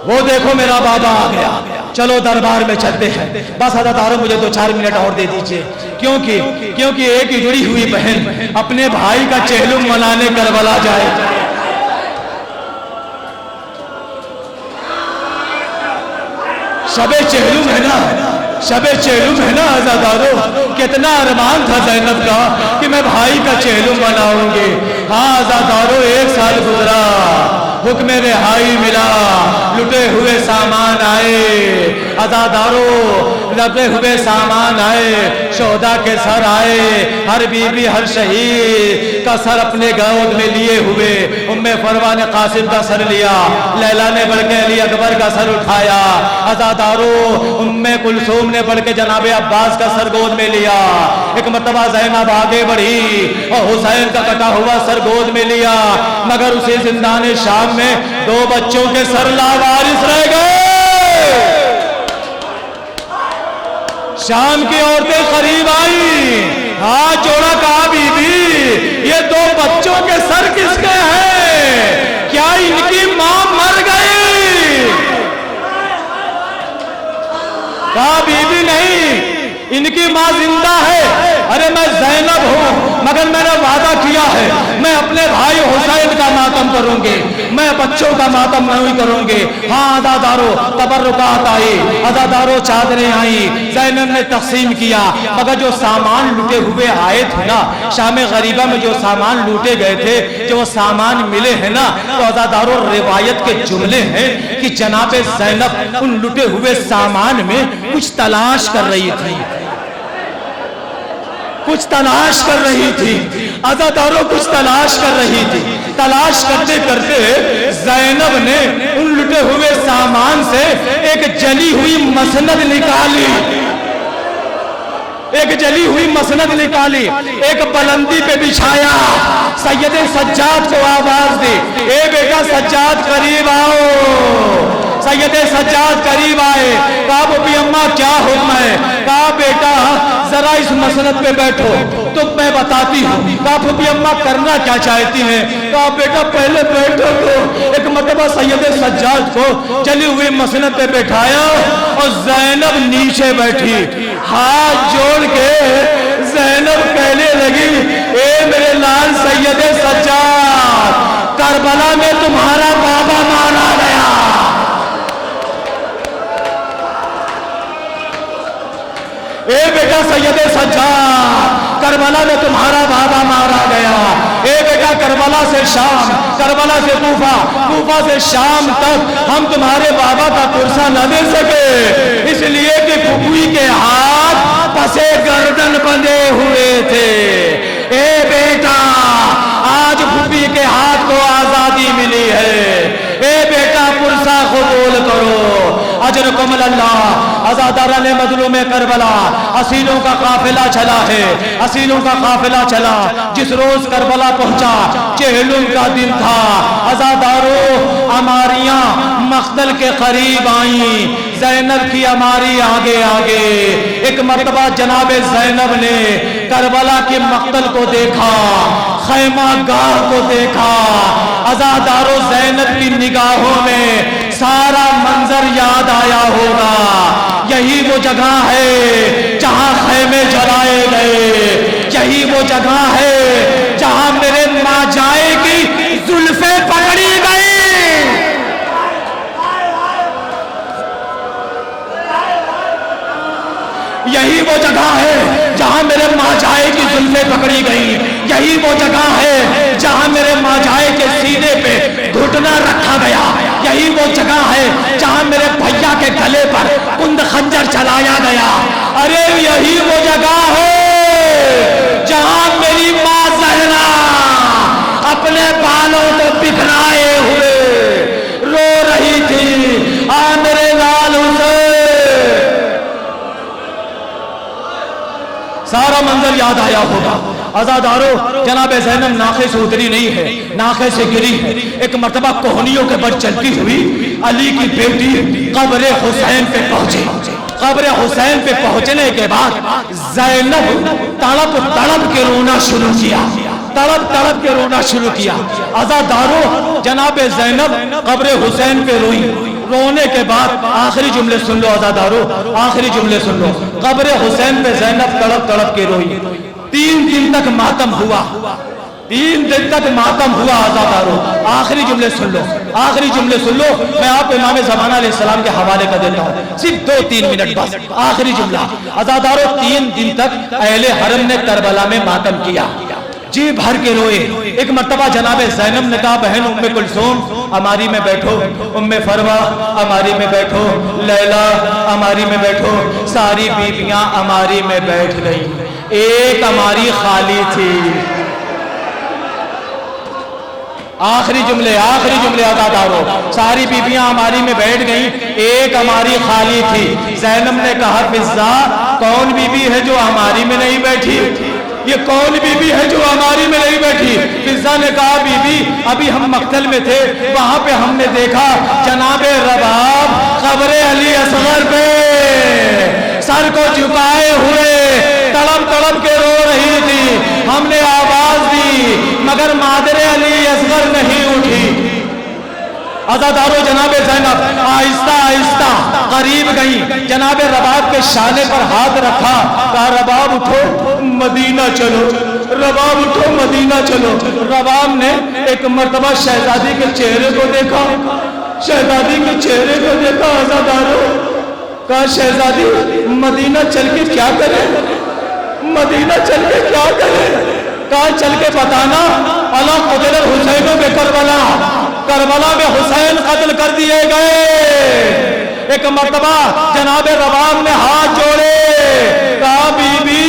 वो देखो मेरा बाबा आ गया, चलो दरबार में चलते हैं। बस हज़रत मुझे 2-4 मिनट और दे दीजिए, क्योंकि एक ही जुड़ी हुई बहन अपने भाई का चेहलुम मनाने करबला जाए। शबे चेहलुम है ना, शबे चेहलुम है ना आज़ादारो। कितना अरमान था ज़ैनब का कि मैं भाई का चेहलुम मनाऊंगी। हाँ आज़ादारो 1 साल गुजरा, हुक्म रिहाई मिला, लुटे हुए सामान आए, आज़ादारो लुटे हुए सामान आए, शोहदा के सर आए, हर बीबी हर शहीद का सर अपने गोद में लिए हुए। उम्मे फरवा ने कासिम का सर लिया, लैला ने बढ़ के अली अकबर का सर उठाया, आज़ादारो उम्मे कुलसूम ने बढ़ के जनाबे अब्बास का सर गोद में लिया। एक मर्तबा ज़ैनब आगे बढ़ी और हुसैन का कटा हुआ सर गोद में लिया, मगर उसी जिंदान शाम में 2 बच्चों के सर लावारिस रह गए। शाम की औरतें करीब आई, हाथ जोड़ा, कहा बीबी ये 2 बच्चों के सर किसके हैं? क्या इनकी मां मर गई? कहा बीबी नहीं, इनकी मां जिंदा है। अरे मैं ज़ैनब हूं, मगर मैंने वादा किया है मैं अपने भाई हुसैन का मातम करूंगी, मैं बच्चों का मातम नहीं करूंगी। हाँ अज़ादारो तबर्रुकात आई, अज़ादारो चादरें आई, ज़ैनब ने तकसीम किया, मगर जो सामान लूटे हुए आए थे ना, शाम गरीबा में जो सामान लूटे गए थे, जो सामान मिले हैं ना, तो अज़ादारो रिवायत के जुमले हैं कि जनाबे ज़ैनब उन लूटे हुए सामान में कुछ तलाश कर रही थी, कुछ तलाश कर रही थी, अज़ादारों कुछ तलाश कर रही थी। तलाश करते करते ज़ैनब ने उन लुटे हुए सामान से एक जली हुई मसनद निकाली, एक जली हुई मसनद निकाली, एक बुलंदी पे बिछाया, सैयदे सज्जाद को आवाज दी, ए बेटा सज्जाद करीब आओ। सैयदे सज्जाद करीब आए, कहा बुबी अम्मा क्या हुक्म है? कहा बेटा जरा इस मसनद पे बैठो तो मैं बताती हूँ। कहा बुबी अम्मा करना क्या चाहती हैं? कहा बेटा पहले बैठो। तो एक मरतबा सैयदे सज्जाद को जली हुई मसनद पे बैठाया और ज़ैनब नीचे बैठी, हाथ जोड़ के ज़ैनब कहने लगी, ए मेरे लाल सैयदे सज्जाद, करबला में तुम्हारा बाबा मारा गया। ए बेटा सैयदे सज्जाद, करबला में तुम्हारा बाबा मारा गया। ए बेटा करबला से शाम, करबला से कूफा, कूफा से शाम तक हम तुम्हारे बाबा का कुर्सा न दे सके, इसलिए कि फुफी के हाथ पसे गर्दन बंधे हुए थे। ए बेटा आज फुफी के हाथ को आजादी मिली है, ए बेटा पुरसा कबूल करो, अजरकुम अल्लाह। अज़ादारा ने मजलूम करबला, असीलों का काफिला चला है, असीलों का काफिला चला। जिस रोज करबला पहुंचा चेहलुम का दिन था, अज़ादारों अमारियां मख्दल के करीब आई, ज़ैनब की अमारी आगे आगे। एक मरतबा जनाबे ज़ैनब ने करबला के मख्दल को देखा, खैमा गाह को देखा, अज़ादारों ज़ैनब की निगाहों में सारा मंजर याद आया होगा। यही वो जगह है जहां खैमे जलाए गए, यही वो जगह है जहां मेरे माँ जाए की जुल्फे पकड़ी गई, यही वो जगह है जहां मेरे माँ जाए की जुल्फे पकड़ी गई, यही वो जगह है जहां मेरे माँ जाए के सीने पे घुटना रखा गया, यही वो जगह है जहां मेरे भैया के गले पर कुंद खंजर चलाया गया। अरे यही वो जगह है जहां मेरी माँ ज़हरा अपने बालों को बिखराए हुए रो रही थी, आ मेरे लाल हुसैन। सारा मंजर याद आया होगा। अज़ादारों जनाबे ज़ैनब नाखे से उतरी नहीं है, नाखे से गिरी है। एक मरतबा कोहनियों के बल चलती हुई अली की बेटी कब्र हुसैन पे पहुंची। कब्र हुसैन पे पहुंचने के बाद ज़ैनब तड़प तड़प के रोना शुरू किया, तड़प तड़प के रोना शुरू किया। अज़ादारों जनाबे ज़ैनब कब्र हुसैन पे रोई, रोने के बाद आखिरी जुमले सुन लो अज़ादारों, आखिरी जुमले सुन लो। कब्र हुसैन पे ज़ैनब तड़प तड़प के रोई। 3 दिन तक मातम हुआ, 3 दिन तक मातम हुआ अज़ादारों। आखिरी जुमले सुन लो, आखिरी जुमले सुन लो। मैं आपको इमाम ज़माना अलैहिस्सलाम के हवाले कर देता हूँ, सिर्फ 2-3 मिनट बस। आखिरी जुमला अज़ादारों, 3 दिन तक अहले हरम ने करबला में मातम किया, जी भर के रोए। एक मर्तबा जनाबे ज़ैनब ने कहा, बहन उम्मे कुलसूम अमारी में बैठो, उम्मे फरवा अमारी में बैठो, लैला अमारी में बैठो। सारी बीबियां अमारी में बैठ गई, एक अमारी खाली थी। आखिरी जुमले अज़ादारों, सारी बीबियां अमारी में बैठ गईं, एक अमारी खाली थी। ज़ैनब ने कहा, फिज़्ज़ा कौन बीबी है जो अमारी में नहीं बैठी? ये कौन बीबी है जो हमारी में नहीं बैठी? फिज़्ज़ा ने कहा, बीबी अभी हम मक्तल में थे, वहां पे हमने देखा जनाबे रबाब कब्र अली असगर पे सर को झुकाए हुए तड़प तड़प के रो रही थी। हमने आवाज दी मगर मादरे अली असगर नहीं उठी। अज़ादारो जनाबे ज़ैनब आहिस्ता आहिस्ता करीब गई, जनाबे रबाब के शाने पर हाथ रखा, कहा रबाब उठो मदीना चलो, रबाब उठो मदीना चलो। रबाब ने एक मर्तबा शहजादी के चेहरे को देखा, शहजादी के चेहरे को देखा, अज़ादारो कहा शहजादी मदीना चल के क्या करे, मदीना चल के क्या करे? कहा चल के बताना, अला क़ुतिल हुसैन बे करबला, करबला में हुसैन कत्ल कर दिए गए। एक मर्तबा जनाबे रबाब ने हाथ जोड़े, कहा बीबी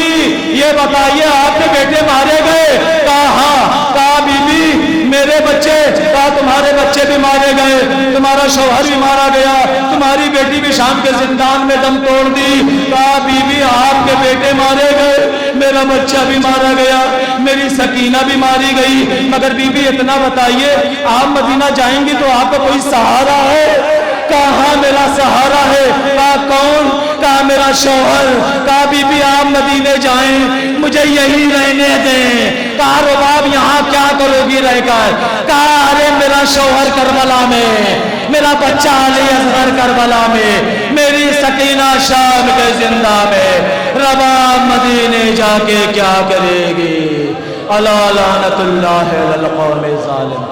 ये बताइए आपके बेटे मारे गए? कहा हाँ। कहा बीबी मेरे बच्चे? कहा तुम्हारे बच्चे भी मारे गए, तुम्हारा शौहर भी मारा गया, तुम्हारी बेटी भी शाम के जिंदान में दम तोड़ दी। कहा बीबी आपके बेटे मारे गए, मेरा बच्चा भी मारा गया, मेरी सकीना भी मारी गई, मगर बीबी इतना बताइए आप मदीना जाएंगी तो आपका कोई सहारा है? कहा मेरा सहारा है। कहा कौन? कहा मेरा शौहर। कहा बीबी आप मदीने जाएं, मुझे यही रहने दें। कहा रबाब यहाँ क्या करोगी रहकर? कहा अरे मेरा शौहर करबला में, मेरा बच्चा अली असगर करबला में, मेरी सकीना शाम के जिंदा में, रबाब मदीने जाके क्या करेगी? अला लानतुल्लाहि अलल कौमिल ज़ालिम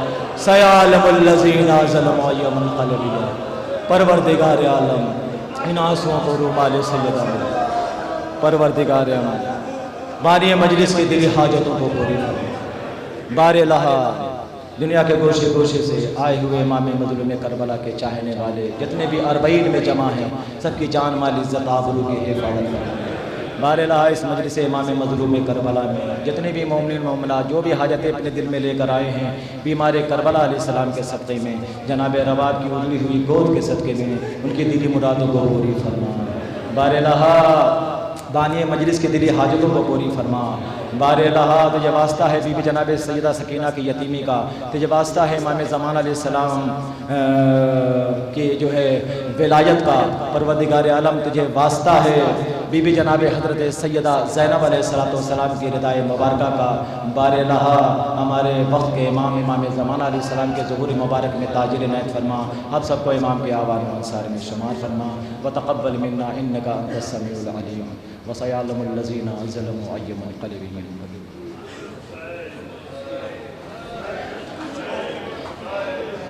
सयालमुल लज़ीना ज़लमू यौमल क़लबिया। परवरदिगार आलम इन आंसुओं को रूमाल सैयदा में, परवरदिगार आलम बारी मजलिस की दिली हाजतों को पूरी फरमा। बार लहा दुनिया के गोशे गोशे से आए हुए इमाम मज़लूम करबला के चाहने वाले जितने भी अरबईन में जमा हैं, सबकी जान माल इज़्ज़त आबरू की हिफाज़त फरमा। बार लहा इस मजलिस इमाम मज़लूम करबला में जितने भी मोमिन मोमिनात जो भी हाजतें अपने दिल में लेकर आए हैं, बीमार करबला अलैहिस्सलाम के सदक़े में, जनाब रबाब की उजली हुई गोद के सदक़े में उनकी दिली मुरादों को पूरी फरमा। बार लहा बानी मजलिस की दिली हाजतों को पूरी फरमा। बार लहा तुझे वास्ता है बीबी जनाब सैयदा सकीना की यतीमी का, तुझे वास्ता है इमाम ज़मान अलैहिस्सलाम की जो है विलायत का, परवरदिगार आलम तुझे वास्ता है बीबी जनाब हज़रत सैयदा ज़ैनब अलैहिस्सलाम की रिदाए मुबारका का। बार लहा हमारे वक्त के इमाम ज़मान अलैहिस्सलाम के ज़ुहूर मुबारक में ताजिर इनायत फरमा। आप सबको इमाम के आवान अंसार में शुमार फरमा। व तक़ब्बल मिन्ना इन्नका अंतस समीउल अलीम व सयअलमुल लज़ीना ज़लमू अय्युल क़लबिहिम।